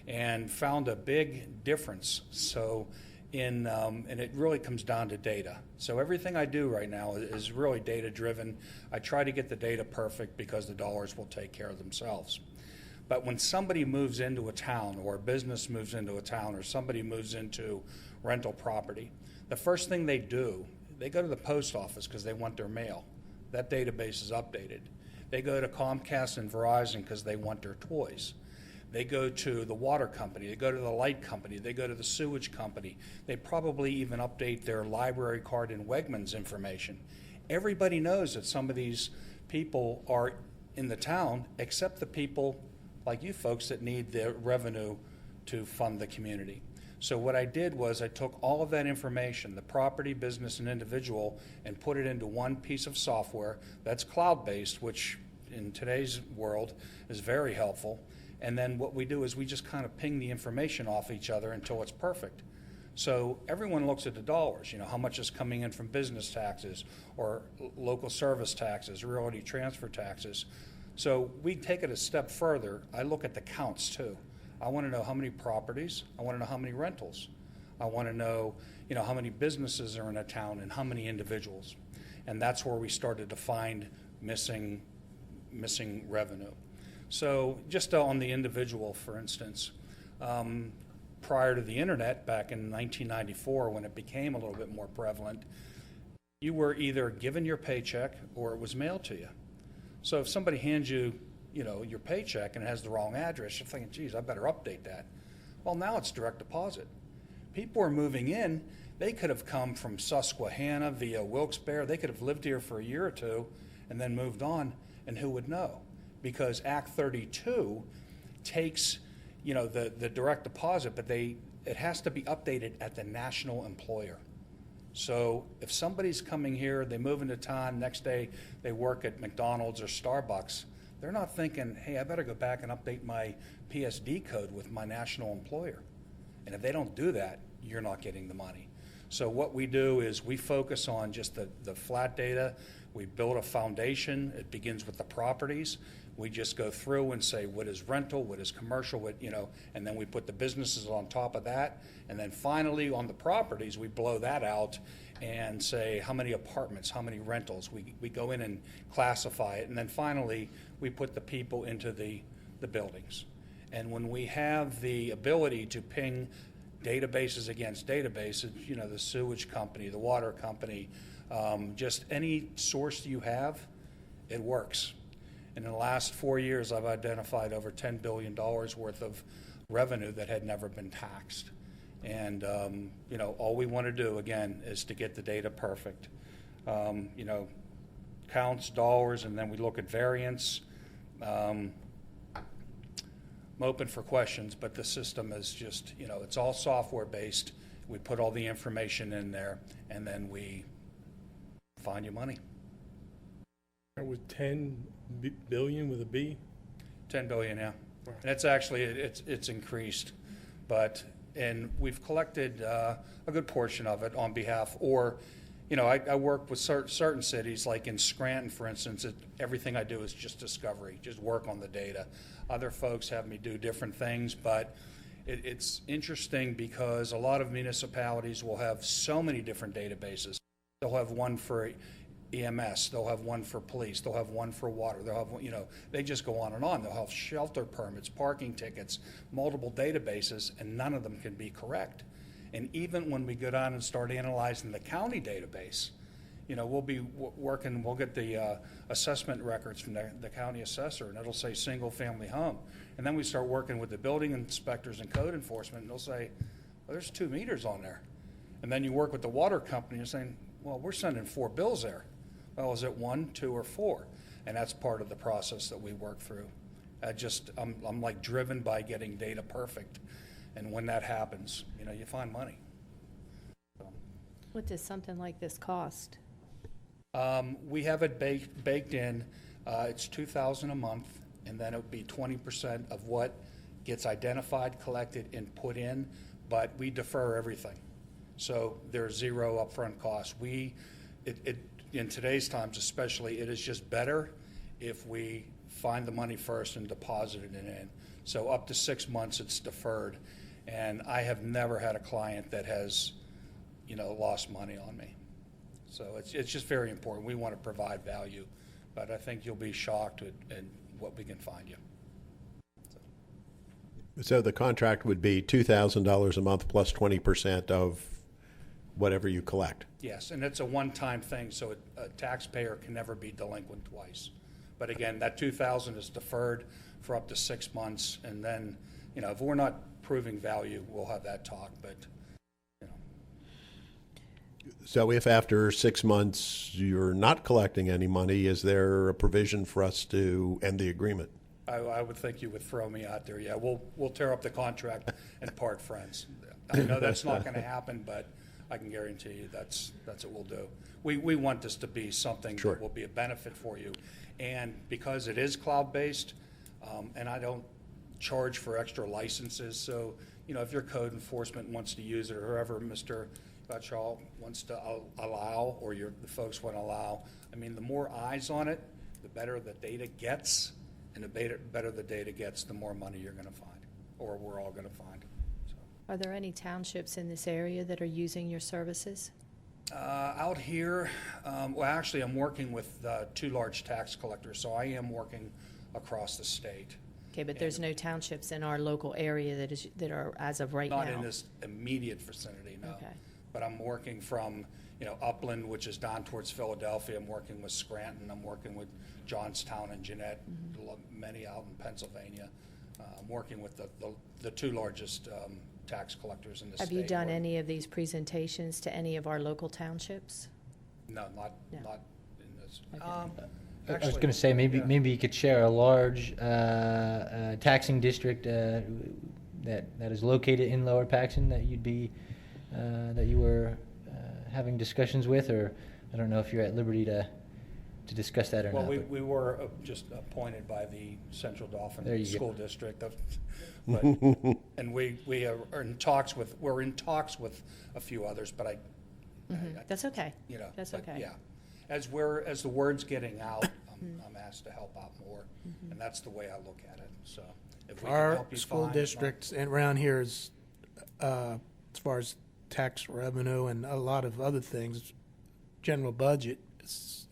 [SPEAKER 13] and found a big difference. So and it really comes down to data. So everything I do right now is really data driven. I try to get the data perfect because the dollars will take care of themselves. But when somebody moves into a town, or a business moves into a town, or somebody moves into rental property, the first thing they do, they go to the post office because they want their mail. That database is updated. They go to Comcast and Verizon because they want their toys. They go to the water company, they go to the light company, they go to the sewage company. They probably even update their library card and Wegmans information. Everybody knows that some of these people are in the town, except the people like you folks that need the revenue to fund the community. So what I did was I took all of that information, the property, business, and individual, and put it into one piece of software that's cloud-based, which in today's world is very helpful. And then what we do is we just kind of ping the information off each other until it's perfect. So everyone looks at the dollars, how much is coming in from business taxes or local service taxes, realty transfer taxes. So we take it a step further. I look at the counts too. I want to know how many properties. I want to know how many rentals. I want to know, how many businesses are in a town and how many individuals. And that's where we started to find missing revenue. So just on the individual, for instance, prior to the internet, back in 1994, when it became a little bit more prevalent, you were either given your paycheck or it was mailed to you. So if somebody hands you, your paycheck and it has the wrong address, you're thinking, geez, I better update that. Well, now it's direct deposit. People are moving in. They could have come from Susquehanna via Wilkes-Barre. They could have lived here for a year or two and then moved on, and who would know? Because Act 32 takes, the direct deposit, but it has to be updated at the national employer. So if somebody's coming here, they move into town, next day they work at McDonald's or Starbucks, they're not thinking, hey, I better go back and update my PSD code with my national employer. And if they don't do that, you're not getting the money. So what we do is we focus on just the flat data. We build a foundation. It begins with the properties. We just go through and say what is rental, what is commercial, and then we put the businesses on top of that. And then finally on the properties, we blow that out and say how many apartments, how many rentals. We go in and classify it. And then finally, we put the people into the buildings. And when we have the ability to ping databases against databases, the sewage company, the water company, just any source you have, it works. And in the last 4 years, I've identified over $10 billion worth of revenue that had never been taxed. And, all we want to do, again, is to get the data perfect. Counts, dollars, and then we look at variance. I'm open for questions, but the system is just, it's all software-based. We put all the information in there, and then we find you money.
[SPEAKER 6] With 10 billion with a B?
[SPEAKER 13] 10 billion, yeah. And it's actually, it's increased, and we've collected a good portion of it on behalf, or, I work with certain cities, like in Scranton, for instance, everything I do is just discovery, just work on the data. Other folks have me do different things, but it's interesting because a lot of municipalities will have so many different databases. They'll have one for EMS, they'll have one for police, they'll have one for water, they'll have, they just go on and on. They'll have shelter permits, parking tickets, multiple databases, and none of them can be correct. And even when we go down and start analyzing the county database, we'll be working, we'll get the assessment records from the county assessor, and it'll say single-family home. And then we start working with the building inspectors and code enforcement, and they'll say, well, there's 2 meters on there. And then you work with the water company, you're saying, well, we're sending 4 bills there. Well, is it 1, 2, or 4? And that's part of the process that we work through. I'm like driven by getting data perfect. And when that happens, you find money.
[SPEAKER 1] What does something like this cost?
[SPEAKER 13] We have it baked in. It's $2,000 a month, and then it would be 20% of what gets identified, collected, and put in, but we defer everything. So there's zero upfront cost. In today's times especially, it is just better if we find the money first and deposit it in. So up to 6 months it's deferred. And I have never had a client that has, lost money on me. So it's just very important. We want to provide value, but I think you'll be shocked at what we can find you.
[SPEAKER 3] So the contract would be $2,000 a month plus 20% of whatever you collect.
[SPEAKER 13] Yes, and it's a one-time thing, so a taxpayer can never be delinquent twice. But again, that $2,000 is deferred for up to 6 months, and then, if we're not proving value, we'll have that talk, but,
[SPEAKER 3] So if after 6 months you're not collecting any money, is there a provision for us to end the agreement?
[SPEAKER 13] I would think you would throw me out there. Yeah, we'll tear up the contract and part friends. I know that's not going to happen, but I can guarantee you that's what we'll do. We want this to be something that will be a benefit for you. And because it is cloud-based, and I don't charge for extra licenses, so, if your code enforcement wants to use it, or whoever Mr. Gotchall wants to allow, or the folks want to allow, the more eyes on it, the better the data gets, and the better the data gets, the more money you're going to find, or we're all going to find.
[SPEAKER 1] Are there any townships in this area that are using your services?
[SPEAKER 13] Out here, actually, I'm working with 2 large tax collectors, so I am working across the state.
[SPEAKER 1] Okay, but there's no townships in our local area that are as of right now?
[SPEAKER 13] Not in this immediate vicinity, no.
[SPEAKER 1] Okay.
[SPEAKER 13] But I'm working from, Upland, which is down towards Philadelphia. I'm working with Scranton. I'm working with Johnstown and Jeanette, many out in Pennsylvania. I'm working with the 2 largest tax collectors in the state.
[SPEAKER 1] Have you done any of these presentations to any of our local townships?
[SPEAKER 13] No, not in this.
[SPEAKER 2] I was going to say maybe you could share a large taxing district that is located in Lower Paxton that you were having discussions with, or I don't know if you're at liberty to discuss that or not.
[SPEAKER 13] Well, we were just appointed by the Central Dauphin School District, and we are in talks with a few others, but
[SPEAKER 1] that's okay. That's okay.
[SPEAKER 13] Yeah, as the word's getting out, I'm asked to help out more, and that's the way I look at it. So if we can
[SPEAKER 8] Our
[SPEAKER 13] help you
[SPEAKER 8] school
[SPEAKER 13] find
[SPEAKER 8] districts and around here is, as far as tax revenue and a lot of other things, general budget,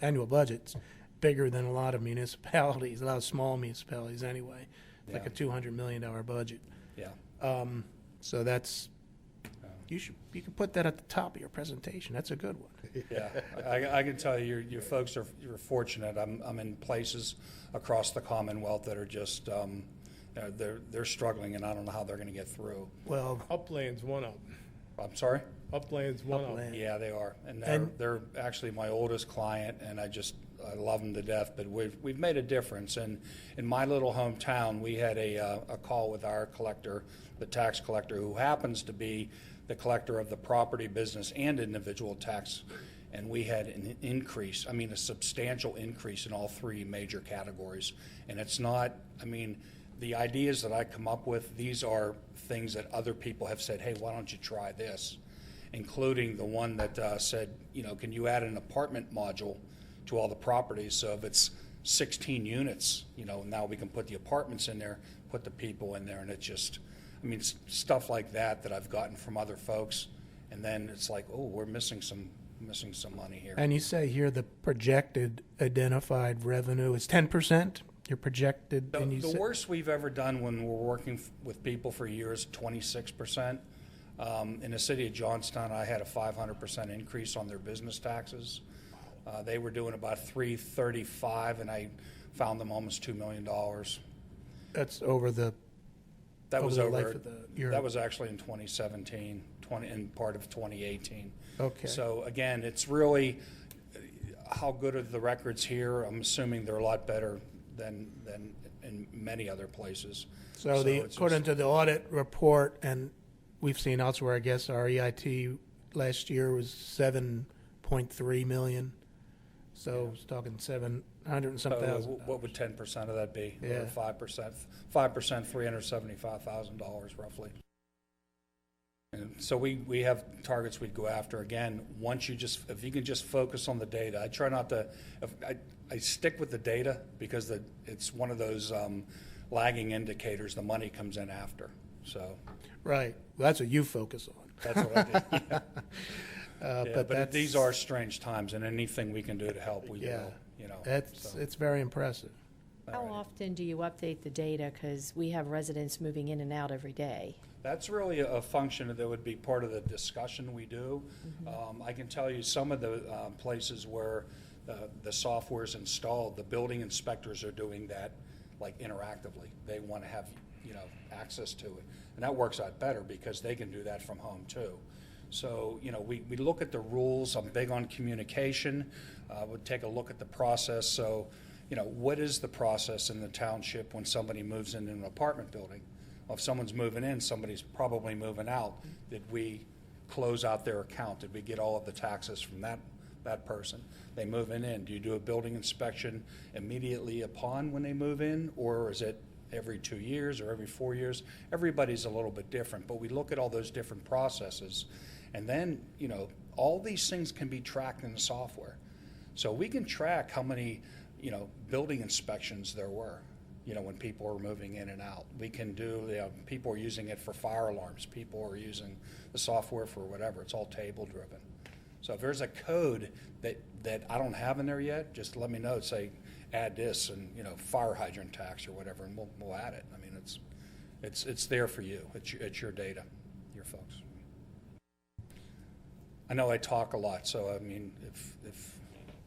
[SPEAKER 8] annual budget's bigger than a lot of municipalities, a lot of small municipalities anyway. It's like a $200 million budget.
[SPEAKER 13] Yeah.
[SPEAKER 8] So that's You can put that at the top of your presentation. That's a good one.
[SPEAKER 13] Yeah, I can tell you, your folks you're fortunate. I'm in places across the Commonwealth that are just, they're struggling, and I don't know how they're going to get through.
[SPEAKER 8] Well,
[SPEAKER 6] Upland's one of them.
[SPEAKER 13] I'm sorry?
[SPEAKER 6] Upland's one of them.
[SPEAKER 8] Upland.
[SPEAKER 13] Yeah, they are, and
[SPEAKER 8] And-
[SPEAKER 13] they're actually my oldest client, and I love them to death. But we've made a difference, and in my little hometown, we had a call with our collector, the tax collector, who happens to be the collector of the property, business, and individual tax, and we had an increase. I mean, a substantial increase in all three major categories, and it's not. I mean, the ideas that I come up with, these are things that other people have said, hey, why don't you try this? Including the one that said, can you add an apartment module to all the properties? So if it's 16 units, now we can put the apartments in there, put the people in there, and it's just, stuff like that I've gotten from other folks. And then it's like, oh, we're missing some money here.
[SPEAKER 8] And you say here the projected identified revenue is 10%? Your projected? and you
[SPEAKER 13] The
[SPEAKER 8] said-
[SPEAKER 13] worst we've ever done when we're working with people for years, 26%. In the city of Johnstown, I had a 500% increase on their business taxes. They were doing about $335, and I found them almost $2 million.
[SPEAKER 8] That's over the
[SPEAKER 13] That was
[SPEAKER 8] the
[SPEAKER 13] over.
[SPEAKER 8] life of your.
[SPEAKER 13] That was actually in 2017, and part of 2018.
[SPEAKER 8] Okay.
[SPEAKER 13] So again, it's really how good are the records here? I'm assuming they're a lot better than in many other places.
[SPEAKER 8] So according to the audit report, and we've seen elsewhere, I guess our EIT last year was 7.3 million. So it's talking 700 and some thousand.
[SPEAKER 13] What would 10% of that be?
[SPEAKER 8] Yeah.
[SPEAKER 13] 5%, $375,000 roughly. And so we have targets we'd go after. Again, if you can just focus on the data. I try not to, I stick with the data because it's one of those lagging indicators. The money comes in after. So.
[SPEAKER 8] Right. Well, that's what you focus on.
[SPEAKER 13] That's what I do. Yeah.
[SPEAKER 8] But
[SPEAKER 13] these are strange times, and anything we can do to help, we will.
[SPEAKER 8] It's very impressive.
[SPEAKER 1] How often do you update the data? Because we have residents moving in and out every day.
[SPEAKER 13] That's really a function that would be part of the discussion we do. I can tell you some of the places where the software is installed, the building inspectors are doing that like interactively. They want to have access to it, and that works out better because they can do that from home too. So we look at the rules. I'm big on communication. We'll take a look at the process. So what is the process in the township when somebody moves into an apartment building? Well, if someone's moving in, somebody's probably moving out. Did we close out their account? Did we get all of the taxes from that person? They move in. Do you do a building inspection immediately upon when they move in, or is it every 2 years or every 4 years? Everybody's a little bit different, but we look at all those different processes, and then all these things can be tracked in the software. So we can track how many building inspections there were. When people are moving in and out. We can do, people are using it for fire alarms. People are using the software for whatever. It's all table driven. So if there's a code that I don't have in there yet, just let me know. Say, add this and, fire hydrant tax or whatever, and we'll add it. I mean, it's there for you. It's your data, your folks. I know I talk a lot, so I mean, if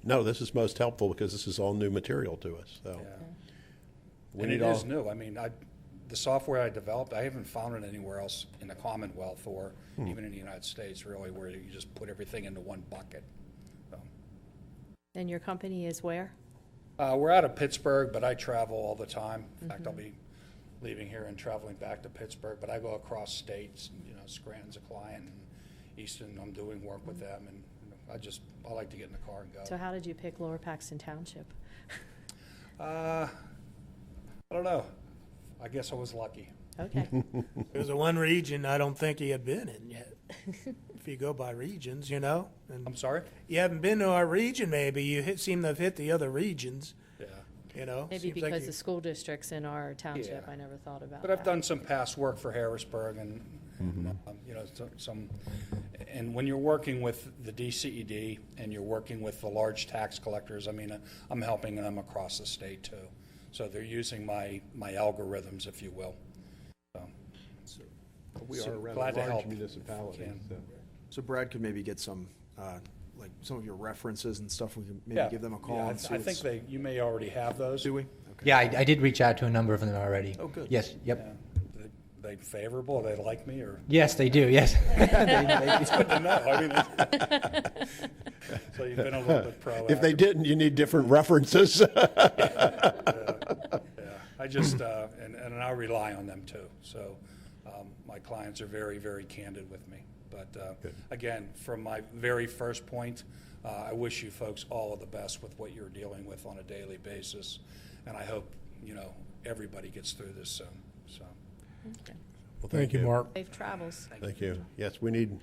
[SPEAKER 3] No, this is most helpful because this is all new material to us. So.
[SPEAKER 13] Yeah. And it is new. I mean, the software I developed, I haven't found it anywhere else in the Commonwealth or even in the United States, really, where you just put everything into one bucket. So.
[SPEAKER 1] And your company is where?
[SPEAKER 13] We're out of Pittsburgh, but I travel all the time. In fact, I'll be leaving here and traveling back to Pittsburgh, but I go across states. Scranton's a client, and Easton, I'm doing work with them, and I like to get in the car and go.
[SPEAKER 1] So how did you pick Lower Paxton Township?
[SPEAKER 13] I don't know. I guess I was lucky.
[SPEAKER 1] Okay.
[SPEAKER 8] There's the one region I don't think he had been in yet. If you go by regions, And
[SPEAKER 13] I'm sorry?
[SPEAKER 8] You haven't been to our region, maybe. You seem to have hit the other regions.
[SPEAKER 13] Yeah.
[SPEAKER 1] Maybe
[SPEAKER 8] Seems
[SPEAKER 1] because
[SPEAKER 8] like
[SPEAKER 1] the school districts in our township,
[SPEAKER 13] Yeah.
[SPEAKER 1] I never thought about
[SPEAKER 13] But
[SPEAKER 1] that.
[SPEAKER 13] I've done some past work for Harrisburg, and and when you're working with the DCED and you're working with the large tax collectors, I mean, I'm helping them across the state too. So they're using my algorithms, if you will. So.
[SPEAKER 3] we
[SPEAKER 13] So
[SPEAKER 3] are around
[SPEAKER 13] glad
[SPEAKER 3] a
[SPEAKER 13] to
[SPEAKER 3] large
[SPEAKER 13] help.
[SPEAKER 3] municipality.
[SPEAKER 13] Can.
[SPEAKER 15] So Brad could maybe get some, like some of your references and stuff. We could maybe
[SPEAKER 13] Yeah.
[SPEAKER 15] give them a call
[SPEAKER 13] Yeah,
[SPEAKER 15] and see
[SPEAKER 13] I think you may already have those.
[SPEAKER 15] Do we? Okay.
[SPEAKER 2] Yeah, I did reach out to a number of them already.
[SPEAKER 15] Oh, good.
[SPEAKER 2] Yes, yep.
[SPEAKER 13] Yeah. They favorable? They like me or?
[SPEAKER 2] Yes, they do, yes.
[SPEAKER 13] It's good to know. I mean, so you've been a little bit proactive.
[SPEAKER 3] If they didn't, you need different references.
[SPEAKER 13] Yeah. I just, and I rely on them too. So my clients are very, very candid with me. But again, from my very first point, I wish you folks all of the best with what you're dealing with on a daily basis. And I hope, everybody gets through this soon. So.
[SPEAKER 1] Okay.
[SPEAKER 3] Well,
[SPEAKER 6] Thank you, Mark.
[SPEAKER 1] Safe travels.
[SPEAKER 3] Thank you. Yes, we need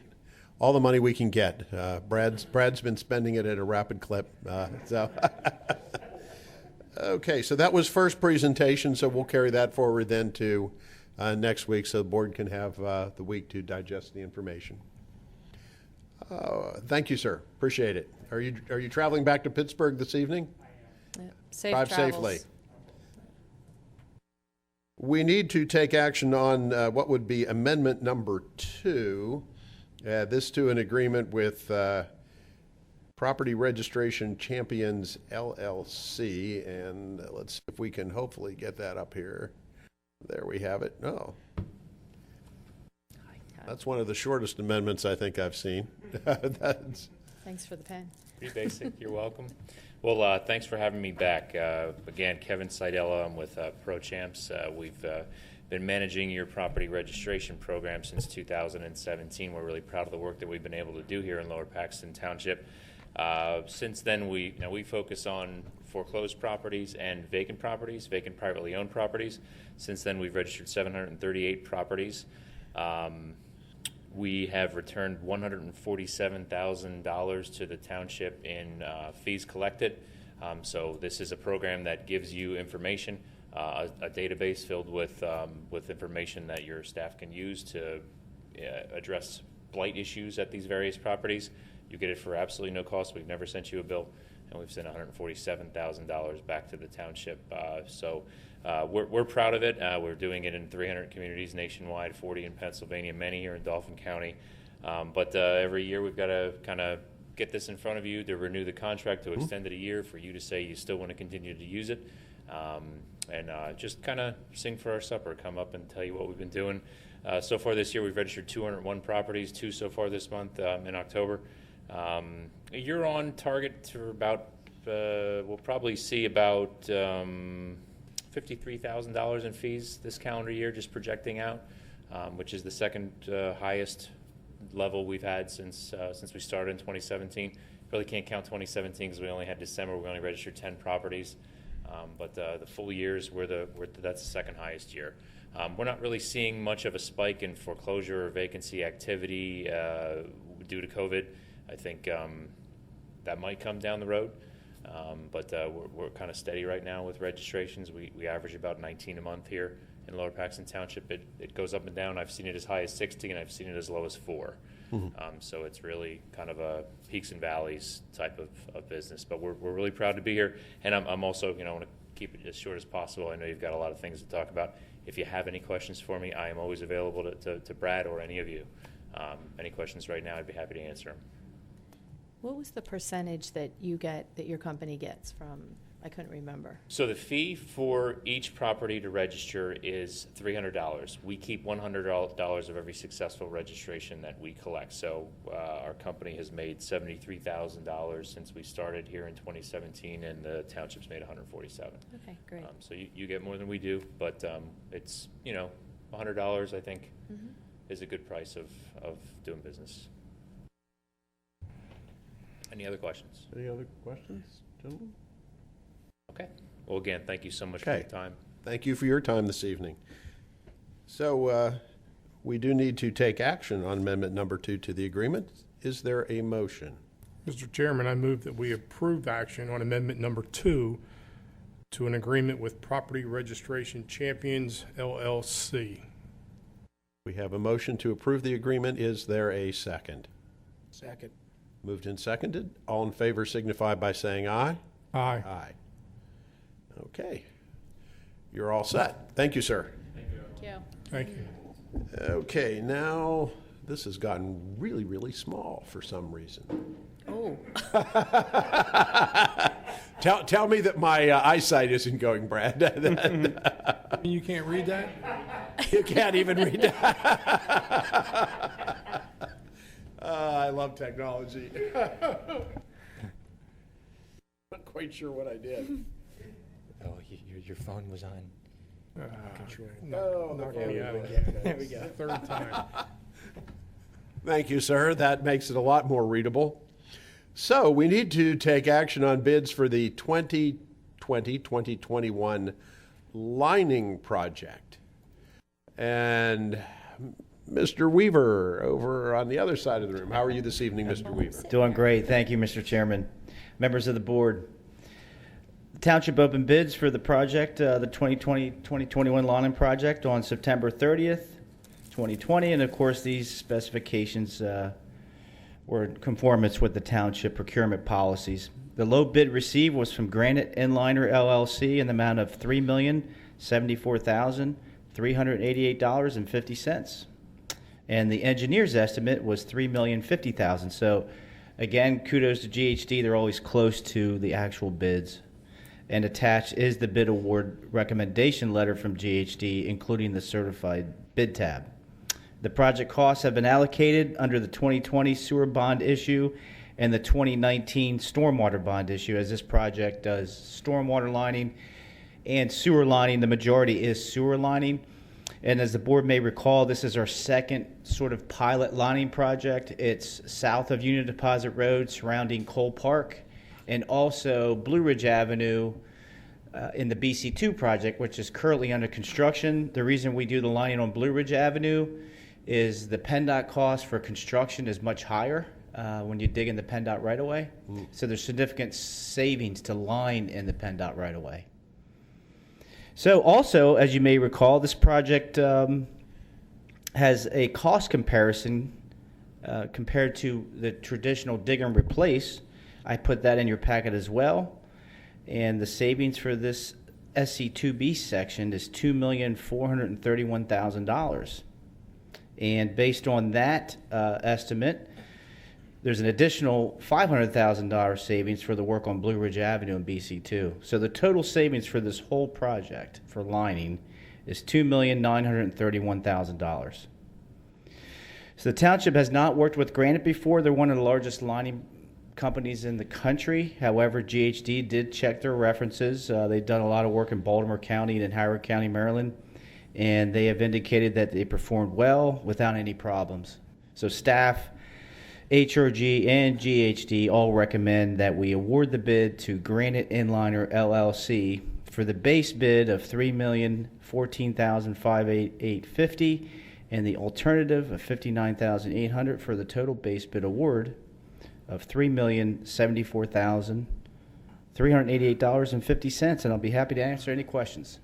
[SPEAKER 3] all the money we can get. Brad's been spending it at a rapid clip. So, okay, so that was first presentation, so we'll carry that forward then to next week so the board can have the week to digest the information. Thank you, sir. Appreciate it. Are you traveling back to Pittsburgh this evening?
[SPEAKER 1] Yeah. Safe
[SPEAKER 3] Drive
[SPEAKER 1] travels.
[SPEAKER 3] safely. We need to take action on what would be amendment number 2. This to an agreement with Property Registration Champions LLC. And let's see if we can hopefully get that up here. There we have it. Oh. That's one of the shortest amendments I think I've seen.
[SPEAKER 1] Thanks for the pen.
[SPEAKER 16] Pretty basic. You're welcome. Well, thanks for having me back. Again, Kevin Seidella. I'm with ProChamps. We've been managing your property registration program since 2017. We're really proud of the work that we've been able to do here in Lower Paxton Township. Since then, we focus on foreclosed properties and vacant privately owned properties. Since then, we've registered 738 properties. We have returned $147,000 to the township in fees collected. So this is a program that gives you information, a database filled with information that your staff can use to address blight issues at these various properties. You get it for absolutely no cost. We've never sent you a bill, and we've sent $147,000 back to the township. We're proud of it. We're doing it in 300 communities nationwide, 40 in Pennsylvania, many here in Dauphin County. But every year we've got to kind of get this in front of you to renew the contract, to extend it a year, for you to say you still want to continue to use it. And just kind of sing for our supper, come up and tell you what we've been doing. So far this year we've registered 201 properties, 2 so far this month in October. You're on target for about, we'll probably see about $53,000 in fees this calendar year, just projecting out, which is the second highest level we've had since we started in 2017. Really can't count 2017 because we only had December. We only registered 10 properties, but the full years that's the second highest year. We're not really seeing much of a spike in foreclosure or vacancy activity due to COVID. I think that might come down the road, but we're kind of steady right now with registrations. We average about 19 a month here in Lower Paxton Township. It goes up and down. I've seen it as high as 60, and I've seen it as low as 4. So it's really kind of a peaks and valleys type of business. But we're really proud to be here, and I'm also, I want to keep it as short as possible. I know you've got a lot of things to talk about. If you have any questions for me, I am always available to Brad or any of you. Any questions right now, I'd be happy to answer them.
[SPEAKER 1] What was the percentage that you get, that your company gets from, I couldn't remember.
[SPEAKER 16] So the fee for each property to register is $300. We keep $100 of every successful registration that we collect. So our company has made $73,000 since we started here in 2017, and the township's made $147,000.
[SPEAKER 1] Okay, great.
[SPEAKER 16] So you get more than we do, but it's, $100, I think, is a good price of doing business. Any other questions?
[SPEAKER 3] Any other questions, gentlemen?
[SPEAKER 16] Okay. Well, again, thank you so much for your time.
[SPEAKER 3] Thank you for your time this evening. So we do need to take action on amendment number 2 to the agreement. Is there a motion?
[SPEAKER 6] Mr. Chairman, I move that we approve action on amendment number 2 to an agreement with Property Registration Champions LLC.
[SPEAKER 3] We have a motion to approve the agreement. Is there a second?
[SPEAKER 8] Second.
[SPEAKER 3] Moved and seconded. All in favor signify by saying aye.
[SPEAKER 6] Aye.
[SPEAKER 3] Aye. Okay. You're all set. Thank you, sir.
[SPEAKER 1] Thank you.
[SPEAKER 6] Thank you.
[SPEAKER 3] Okay, now this has gotten really, really small for some reason.
[SPEAKER 4] Oh.
[SPEAKER 3] Tell me that my eyesight isn't going, Brad.
[SPEAKER 6] You can't read that?
[SPEAKER 3] You can't even read that. I love technology. Not quite sure what I did.
[SPEAKER 2] Oh, your phone was on.
[SPEAKER 6] Control.
[SPEAKER 3] Knock me out
[SPEAKER 6] again.
[SPEAKER 3] There we go.
[SPEAKER 6] Third time.
[SPEAKER 3] Thank you, sir. That makes it a lot more readable. So we need to take action on bids for the 2020-2021 lining project. And Mr. Weaver over on the other side of the room. How are you this evening, Mr. Weaver?
[SPEAKER 17] Doing great. Thank you, Mr. Chairman. Members of the board. The Township opened bids for the project, the 2020-2021 lining project on September 30th, 2020. And of course, these specifications were in conformance with the township procurement policies. The low bid received was from Granite Inliner LLC in the amount of $3,074,388.50. And the engineer's estimate was $3,050,000. So again, kudos to GHD. They're always close to the actual bids. And attached is the bid award recommendation letter from GHD, including the certified bid tab. The project costs have been allocated under the 2020 sewer bond issue and the 2019 stormwater bond issue, as this project does stormwater lining and sewer lining. The majority is sewer lining. And as the board may recall, this is our second sort of pilot lining project. It's south of Union Deposit Road surrounding Cole Park, and also Blue Ridge Avenue in the BC2 project, which is currently under construction. The reason we do the lining on Blue Ridge Avenue is the PennDOT cost for construction is much higher when you dig in the PennDOT right-of-way. So there's significant savings to line in the PennDOT right-of-way. So also, as you may recall, this project has a cost comparison compared to the traditional dig and replace. I put that in your packet as well. And the savings for this SC2B section is $2,431,000. And based on that estimate, there's an additional $500,000 savings for the work on Blue Ridge Avenue in BC2. So the total savings for this whole project for lining is $2,931,000. So the township has not worked with Granite before. They're one of the largest lining companies in the country. However, GHD did check their references. They've done a lot of work in Baltimore County and in Howard County, Maryland, and they have indicated that they performed well without any problems. So staff, HRG, and GHD all recommend that we award the bid to Granite Inliner LLC for the base bid of $3,014,588.50 and the alternative of $59,800 for the total base bid award of $3,074,388.50. And I'll be happy to answer any questions.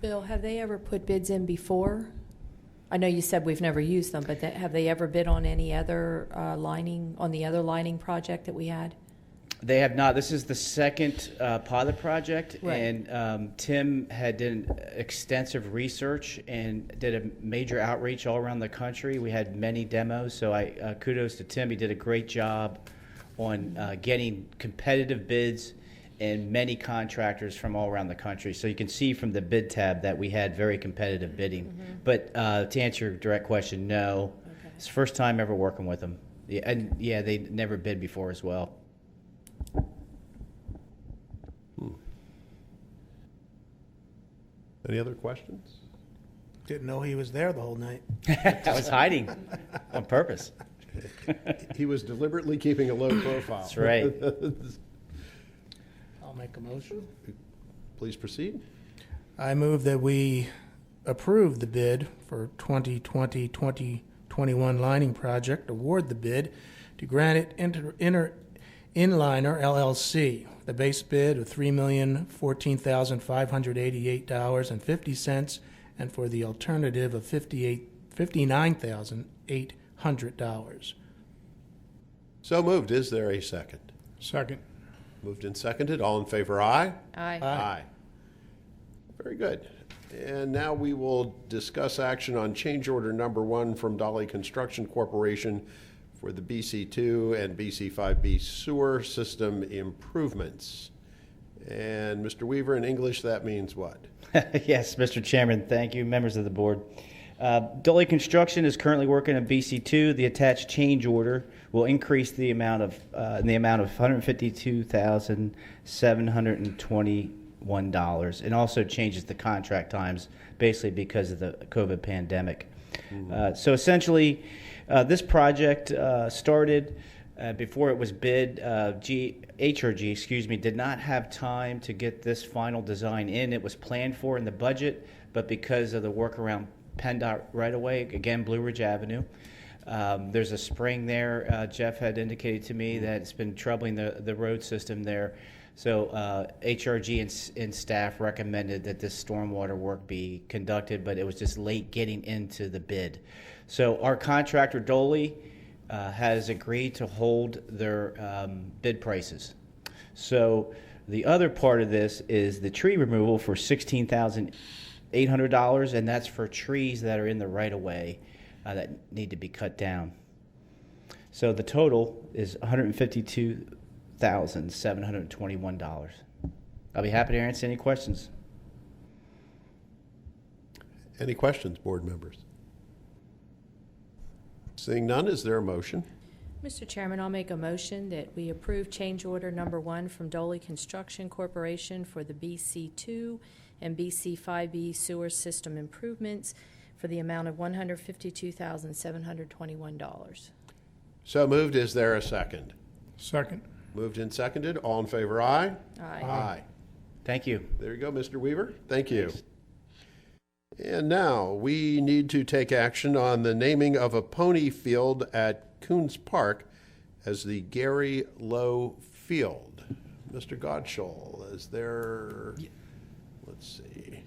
[SPEAKER 1] Bill, have they ever put bids in before? I know you said we've never used them, but have they ever bid on any other lining, on the other lining project that we had?
[SPEAKER 17] They have not. This is the second pilot project,
[SPEAKER 1] Right.
[SPEAKER 17] and Tim had done extensive research and did a major outreach all around the country. We had many demos, so I kudos to Tim. He did a great job on getting competitive bids and many contractors from all around the country. So you can see from the bid tab that we had very competitive bidding. But to answer your direct question, no.
[SPEAKER 1] Okay.
[SPEAKER 17] It's the first time ever working with them. Yeah, and yeah, they never bid before as well.
[SPEAKER 3] Any other questions?
[SPEAKER 8] Didn't know he was there the whole night.
[SPEAKER 17] I was hiding on purpose.
[SPEAKER 3] He was deliberately keeping a low profile.
[SPEAKER 17] That's right.
[SPEAKER 8] I'll make a motion.
[SPEAKER 3] Please proceed.
[SPEAKER 8] I move that we approve the bid for 2020-2021 lining project, award the bid to Granite Inliner LLC, the base bid of $3,014,588.50, and for the alternative of $59,800.
[SPEAKER 3] So moved. Is there a second?
[SPEAKER 6] Second.
[SPEAKER 3] Moved and seconded. All in favor, aye?
[SPEAKER 1] Aye.
[SPEAKER 3] Aye. Very good. And now we will discuss action on change order number 1 from Dolly Construction Corporation for the BC2 and BC5B sewer system improvements. And Mr. Weaver, in English, that means what?
[SPEAKER 17] Yes, Mr. Chairman, thank you, members of the board. Dolly Construction is currently working on BC2. The attached change order will increase the amount of $152,721, and also changes the contract times, basically because of the COVID pandemic. So essentially, this project started before it was bid. HRG, did not have time to get this final design in. It was planned for in the budget, but because of the work around PennDOT right away, again, Blue Ridge Avenue. There's a spring there. Jeff had indicated to me that it's been troubling the road system there. So HRG and staff recommended that this stormwater work be conducted, but it was just late getting into the bid. So our contractor, Dolly, has agreed to hold their bid prices. So the other part of this is the tree removal for $16,800, and that's for trees that are in the right-of-way that need to be cut down. So the total is $152,721. I'll be happy to answer any questions.
[SPEAKER 3] Any questions, board members? Seeing none, is there a motion?
[SPEAKER 1] Mr. Chairman, I'll make a motion that we approve change order number 1 from Dolly Construction Corporation for the BC2 and BC5B sewer system improvements for the amount of $152,721.
[SPEAKER 3] So moved. Is there a second?
[SPEAKER 6] Second.
[SPEAKER 3] Moved and seconded. All in favor, aye?
[SPEAKER 1] Aye.
[SPEAKER 3] Aye.
[SPEAKER 17] Thank you.
[SPEAKER 3] There you go, Mr. Weaver. Thank you. And now we need to take action on the naming of a pony field at Coons Park as the Gary Lowe Field. Mr. Godshall, is there, let's see.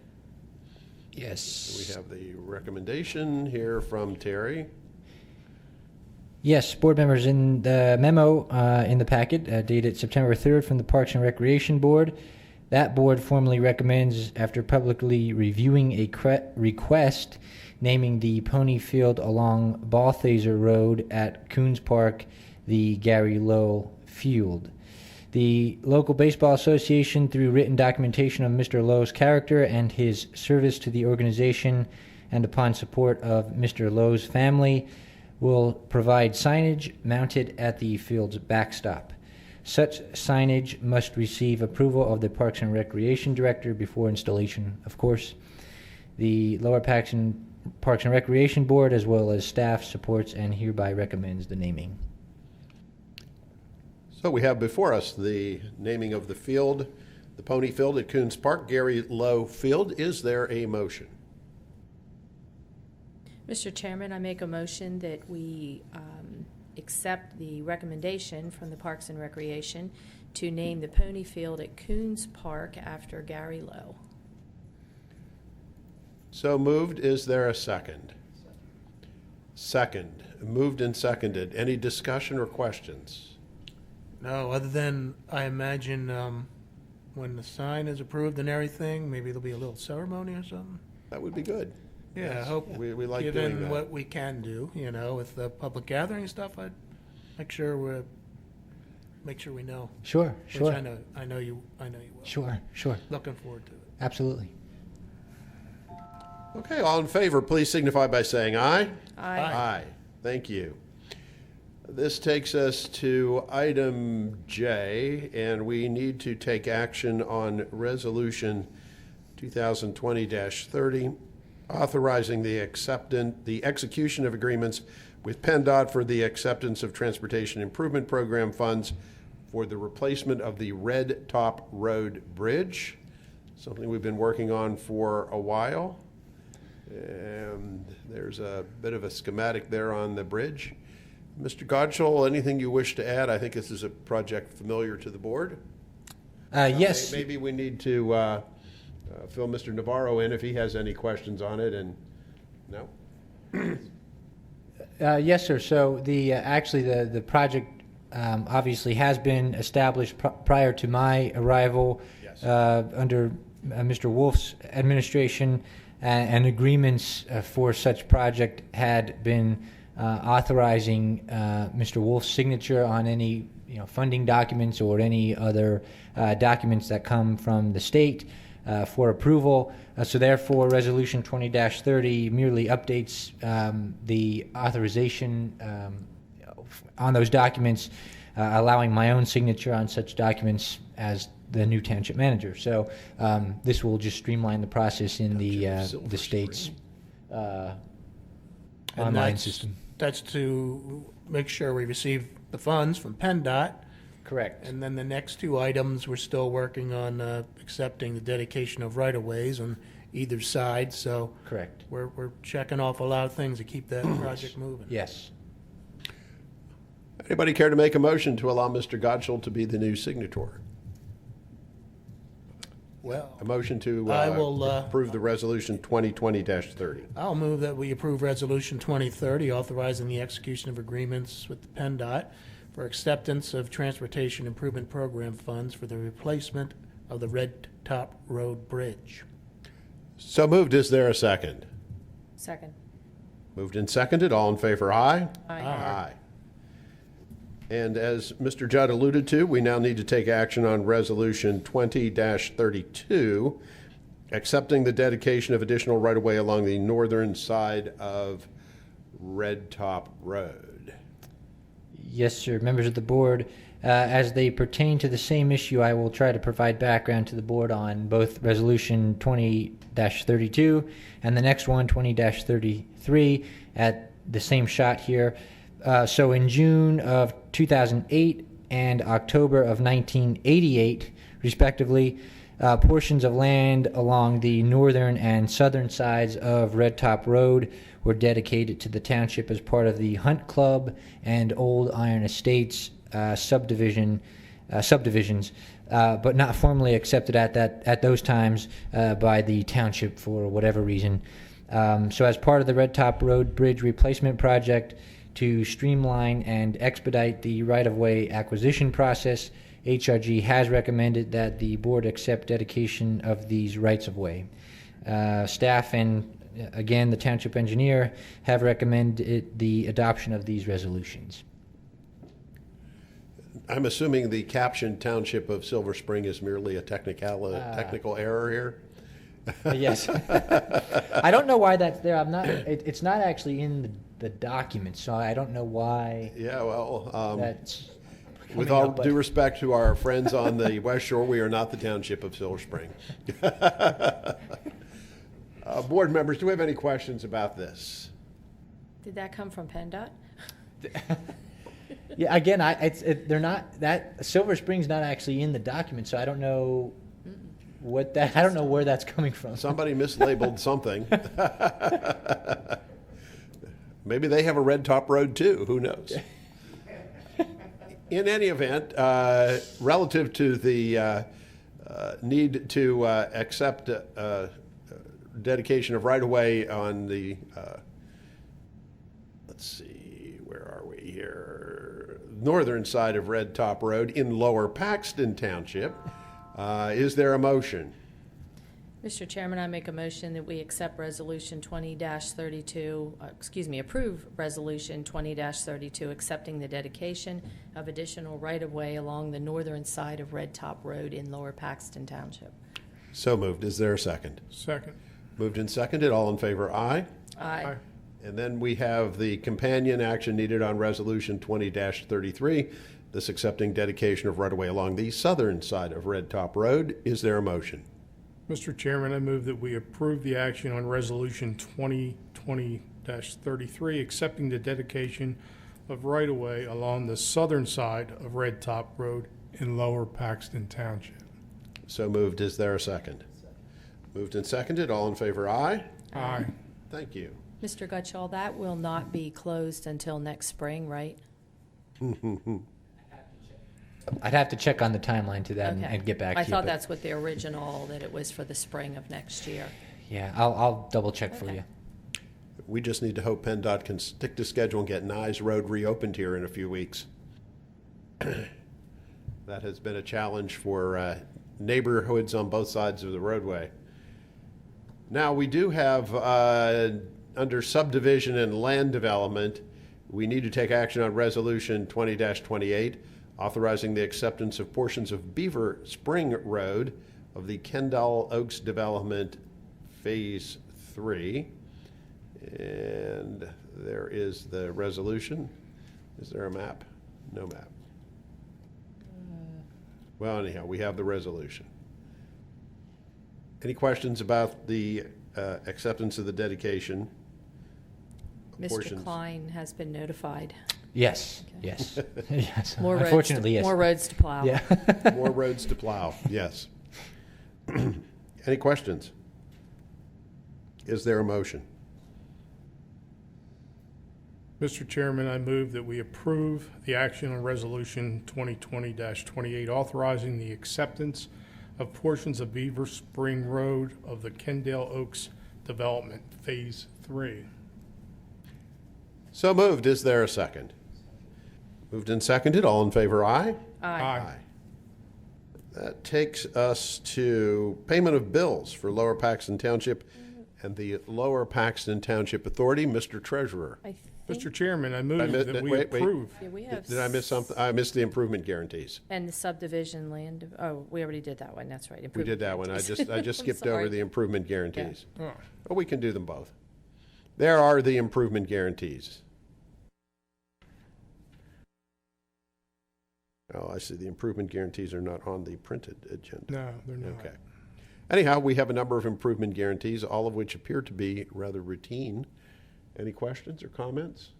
[SPEAKER 2] Yes.
[SPEAKER 3] We have the recommendation here from Terry.
[SPEAKER 2] Yes, board members, in the memo in the packet dated September 3rd from the Parks and Recreation Board, that board formally recommends, after publicly reviewing a request naming the pony field along Balthaser Road at Coons Park the Gary Lowe Field. The local baseball association, through written documentation of Mr. Lowe's character and his service to the organization, and upon support of Mr. Lowe's family, will provide signage mounted at the field's backstop. Such signage must receive approval of the Parks and Recreation Director before installation, of course. The Lower Parks and Recreation Board, as well as staff, supports and hereby recommends the naming.
[SPEAKER 3] So we have before us the naming of the field, the pony field at Coons Park, Gary Lowe Field. Is there a motion?
[SPEAKER 1] Mr. Chairman, I make a motion that we accept the recommendation from the Parks and Recreation to name the pony field at Coons Park after Gary Lowe.
[SPEAKER 3] So moved. Is there a second? Second. Moved and seconded. Any discussion or questions?
[SPEAKER 8] No, other than I imagine when the sign is approved and everything, maybe there'll be a little ceremony or something.
[SPEAKER 3] That would be good.
[SPEAKER 8] Yeah,
[SPEAKER 3] Yes.
[SPEAKER 8] I hope,
[SPEAKER 3] we like doing
[SPEAKER 8] given
[SPEAKER 3] that.
[SPEAKER 8] what we can do, with the public gathering stuff, I'd make sure we know.
[SPEAKER 2] Sure,
[SPEAKER 8] Which
[SPEAKER 2] sure.
[SPEAKER 8] I know you will.
[SPEAKER 2] Sure, sure.
[SPEAKER 8] Looking forward to it.
[SPEAKER 2] Absolutely.
[SPEAKER 3] Okay, all in favor, please signify by saying aye.
[SPEAKER 1] Aye.
[SPEAKER 3] Aye. Thank you. This takes us to item J, and we need to take action on Resolution 2020-30, authorizing the execution of agreements with PennDOT for the acceptance of Transportation Improvement Program funds for the replacement of the Red Top Road Bridge, something we've been working on for a while. And there's a bit of a schematic there on the bridge. Mr. Godshall, anything you wish to add? I think this is a project familiar to the board.
[SPEAKER 2] Yes.
[SPEAKER 3] Maybe we need to fill Mr. Navarro in if he has any questions on it. And no.
[SPEAKER 2] Yes, sir. So the project obviously has been established prior to my arrival.
[SPEAKER 3] Yes.
[SPEAKER 2] Under Mr. Wolf's administration and agreements for such project had been authorizing Mr. Wolf's signature on any funding documents or any other documents that come from the state for approval. So therefore, Resolution 20-30 merely updates the authorization on those documents, allowing my own signature on such documents as the new township manager. So this will just streamline the process in the state's online system.
[SPEAKER 8] That's to make sure we receive the funds from PennDOT.
[SPEAKER 2] Correct.
[SPEAKER 8] And then the next two items, we're still working on accepting the dedication of right-of-ways on either side. So
[SPEAKER 2] correct.
[SPEAKER 8] We're checking off a lot of things to keep that project moving.
[SPEAKER 2] Yes.
[SPEAKER 3] Anybody care to make a motion to allow Mr. Godshall to be the new signator?
[SPEAKER 8] Well,
[SPEAKER 3] a motion to
[SPEAKER 8] I will,
[SPEAKER 3] approve the resolution 2020-30.
[SPEAKER 8] I'll move that we approve Resolution 2030, authorizing the execution of agreements with the PennDOT for acceptance of Transportation Improvement Program funds for the replacement of the Red Top Road Bridge.
[SPEAKER 3] So moved. Is there a second?
[SPEAKER 1] Second.
[SPEAKER 3] Moved and seconded. All in favor, aye?
[SPEAKER 1] Aye.
[SPEAKER 3] Aye. And as Mr. Judd alluded to, we now need to take action on Resolution 20-32, accepting the dedication of additional right-of-way along the northern side of Red Top Road.
[SPEAKER 2] Yes, sir. Members of the board, as they pertain to the same issue, I will try to provide background to the board on both Resolution 20-32 and the next one, 20-33, at the same shot here. So in June of 2008 and October of 1988, respectively, portions of land along the northern and southern sides of Red Top Road were dedicated to the township as part of the Hunt Club and Old Iron Estates subdivisions, but not formally accepted at those times by the township for whatever reason. So as part of the Red Top Road Bridge Replacement Project, to streamline and expedite the right-of-way acquisition process, HRG has recommended that the board accept dedication of these rights-of-way. Staff and, again, the township engineer have recommended the adoption of these resolutions.
[SPEAKER 3] I'm assuming the caption Township of Silver Spring is merely a technical error here?
[SPEAKER 2] Yes. I don't know why that's there. It's not actually in the document, so I don't know why.
[SPEAKER 3] Yeah, well,
[SPEAKER 2] that's
[SPEAKER 3] with all due respect to our friends on the West Shore, we are not the Township of Silver Spring. Board members, do we have any questions about this?
[SPEAKER 1] Did that come from PennDOT?
[SPEAKER 2] Yeah, again, they're not that Silver Spring's not actually in the document, so I don't know I don't know where that's coming from.
[SPEAKER 3] Somebody mislabeled something. Maybe they have a Red Top Road too. Who knows? In any event, relative to the need to accept dedication of right-of-way on the, let's see, where are we here? Northern side of Red Top Road in Lower Paxton Township. Is there a motion?
[SPEAKER 1] Mr. Chairman, I make a motion that we accept Resolution 20-32, approve Resolution 20-32, accepting the dedication of additional right-of-way along the northern side of Red Top Road in Lower Paxton Township.
[SPEAKER 3] So moved. Is there a second?
[SPEAKER 6] Second.
[SPEAKER 3] Moved and seconded. All in favor, aye?
[SPEAKER 1] Aye.
[SPEAKER 3] And then we have the companion action needed on Resolution 20-33, this accepting dedication of right-of-way along the southern side of Red Top Road. Is there a motion?
[SPEAKER 6] Mr. Chairman, I move that we approve the action on Resolution 2020-33, accepting the dedication of right-of-way along the southern side of Red Top Road in Lower Paxton Township.
[SPEAKER 3] So moved. Is there a second? Moved and seconded. All in favor, aye?
[SPEAKER 6] Aye.
[SPEAKER 3] Thank you.
[SPEAKER 1] Mr. Gutschall, that will not be closed until next spring, right?
[SPEAKER 2] I'd have to check on the timeline to that and get back to you.
[SPEAKER 1] I thought that's what the original, that it was for the spring of next year.
[SPEAKER 2] Yeah, I'll double check for you.
[SPEAKER 3] We just need to hope PennDOT can stick to schedule and get Nye Road reopened here in a few weeks. That has been a challenge for neighborhoods on both sides of the roadway. Now, we do have, under subdivision and land development, we need to take action on Resolution 20-28, authorizing the acceptance of portions of Beaver Spring Road of the Kendall Oaks Development Phase 3. And there is the resolution. Is there a map? No map. Well, anyhow, we have the resolution. Any questions about the acceptance of the dedication?
[SPEAKER 1] Mr.
[SPEAKER 3] Portions?
[SPEAKER 1] Klein has been notified.
[SPEAKER 2] Yes, yes, yes.
[SPEAKER 1] More roads,
[SPEAKER 2] Unfortunately, yes.
[SPEAKER 1] more roads to plow.
[SPEAKER 2] Yeah.
[SPEAKER 3] More roads to plow, yes. Any questions? Is there a motion?
[SPEAKER 6] Mr. Chairman, I move that we approve the action on Resolution 2020-28, authorizing the acceptance of portions of Beaver Spring Road of the Kendall Oaks Development Phase 3.
[SPEAKER 3] So moved. Is there a second? Moved and seconded. All in favor, aye?
[SPEAKER 6] Aye.
[SPEAKER 3] That takes us to payment of bills for Lower Paxton Township and the Lower Paxton Township Authority. Mr. Treasurer.
[SPEAKER 6] Mr. Chairman, I move that we
[SPEAKER 3] wait.
[SPEAKER 6] approve.
[SPEAKER 1] Yeah, we have
[SPEAKER 3] Did I miss something? I missed the improvement guarantees.
[SPEAKER 1] And the subdivision land, oh, we already did that one, that's right.
[SPEAKER 3] We did that one. I just skipped over the improvement guarantees.
[SPEAKER 6] Oh.
[SPEAKER 3] Oh, we can do them both. There are the improvement guarantees. Oh, I see. The improvement guarantees are not on the printed agenda.
[SPEAKER 6] No, they're not.
[SPEAKER 3] Okay. Anyhow, we have a number of improvement guarantees, all of which appear to be rather routine. Any questions or comments?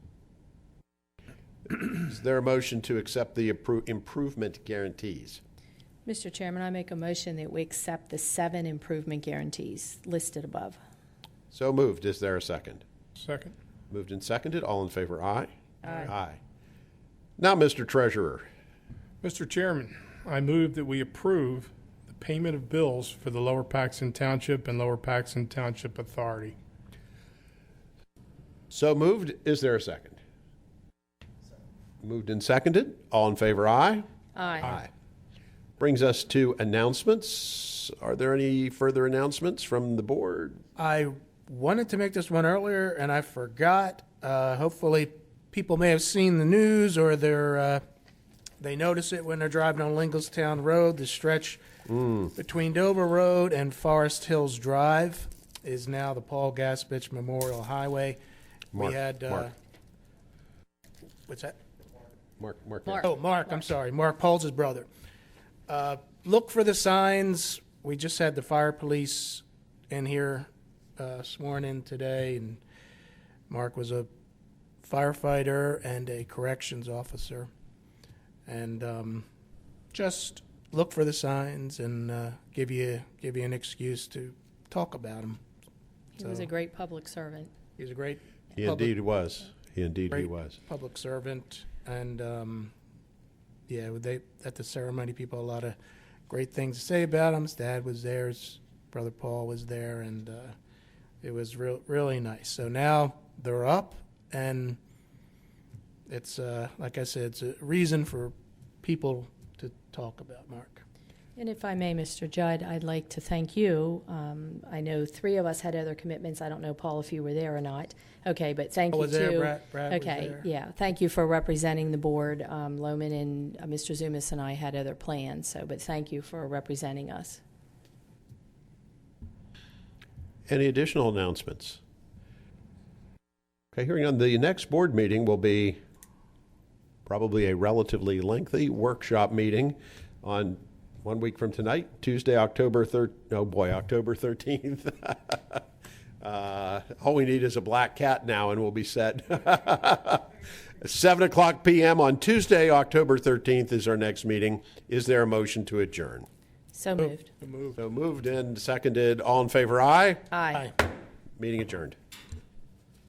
[SPEAKER 3] Is there a motion to accept the improvement guarantees?
[SPEAKER 1] Mr. Chairman, I make a motion that we accept the 7 improvement guarantees listed above.
[SPEAKER 3] So moved. Is there a second?
[SPEAKER 6] Second.
[SPEAKER 3] Moved and seconded. All in favor, aye?
[SPEAKER 1] Aye.
[SPEAKER 3] Aye. Now, Mr. Treasurer.
[SPEAKER 6] Mr. Chairman, I move that we approve the payment of bills for the Lower Paxton Township and Lower Paxton Township Authority.
[SPEAKER 3] So moved. Is there a second? Moved and seconded. All in favor, aye?
[SPEAKER 1] Aye.
[SPEAKER 3] Brings us to announcements. Are there any further announcements from the board?
[SPEAKER 8] I wanted to make this one earlier, and I forgot. Hopefully, people may have seen the news, or they notice it when they're driving on Lingelstown Road. The stretch between Dover Road and Forest Hills Drive is now the Paul Gaspich Memorial Highway.
[SPEAKER 3] Mark,
[SPEAKER 8] We had
[SPEAKER 3] Mark.
[SPEAKER 8] What's that?
[SPEAKER 3] Mark.
[SPEAKER 8] Oh, Mark, I'm sorry. Mark Paul's brother. Look for the signs. We just had the fire police in here sworn in today, and Mark was a firefighter and a corrections officer. And just look for the signs and give you an excuse to talk about them.
[SPEAKER 1] He was a great public servant.
[SPEAKER 8] He's a great
[SPEAKER 3] He indeed was. He was.
[SPEAKER 8] Public servant. And they at the ceremony, people had a lot of great things to say about him. His dad was there, his brother Paul was there, and it was really nice. So now they're up, and it's like I said, it's a reason for people to talk about Mark.
[SPEAKER 1] And if I may, Mr. Judd, I'd like to thank you. I know 3 of us had other commitments. I don't know, Paul, if you were there or not. Okay, but thank you
[SPEAKER 8] was there.
[SPEAKER 1] too.
[SPEAKER 8] Brad was
[SPEAKER 1] okay,
[SPEAKER 8] there.
[SPEAKER 1] yeah. Thank you for representing the board. Loman and Mr. Zumas and I had other plans, but thank you for representing us.
[SPEAKER 3] Any additional announcements? Okay, hearing on the next board meeting will be probably a relatively lengthy workshop meeting on 1 week from tonight, Tuesday, October 13th. All we need is a black cat now and we'll be set. 7:00 p.m. on Tuesday, October 13th is our next meeting. Is there a motion to adjourn?
[SPEAKER 1] So moved.
[SPEAKER 3] So moved and seconded. All in favor, aye?
[SPEAKER 1] Aye.
[SPEAKER 3] Meeting adjourned.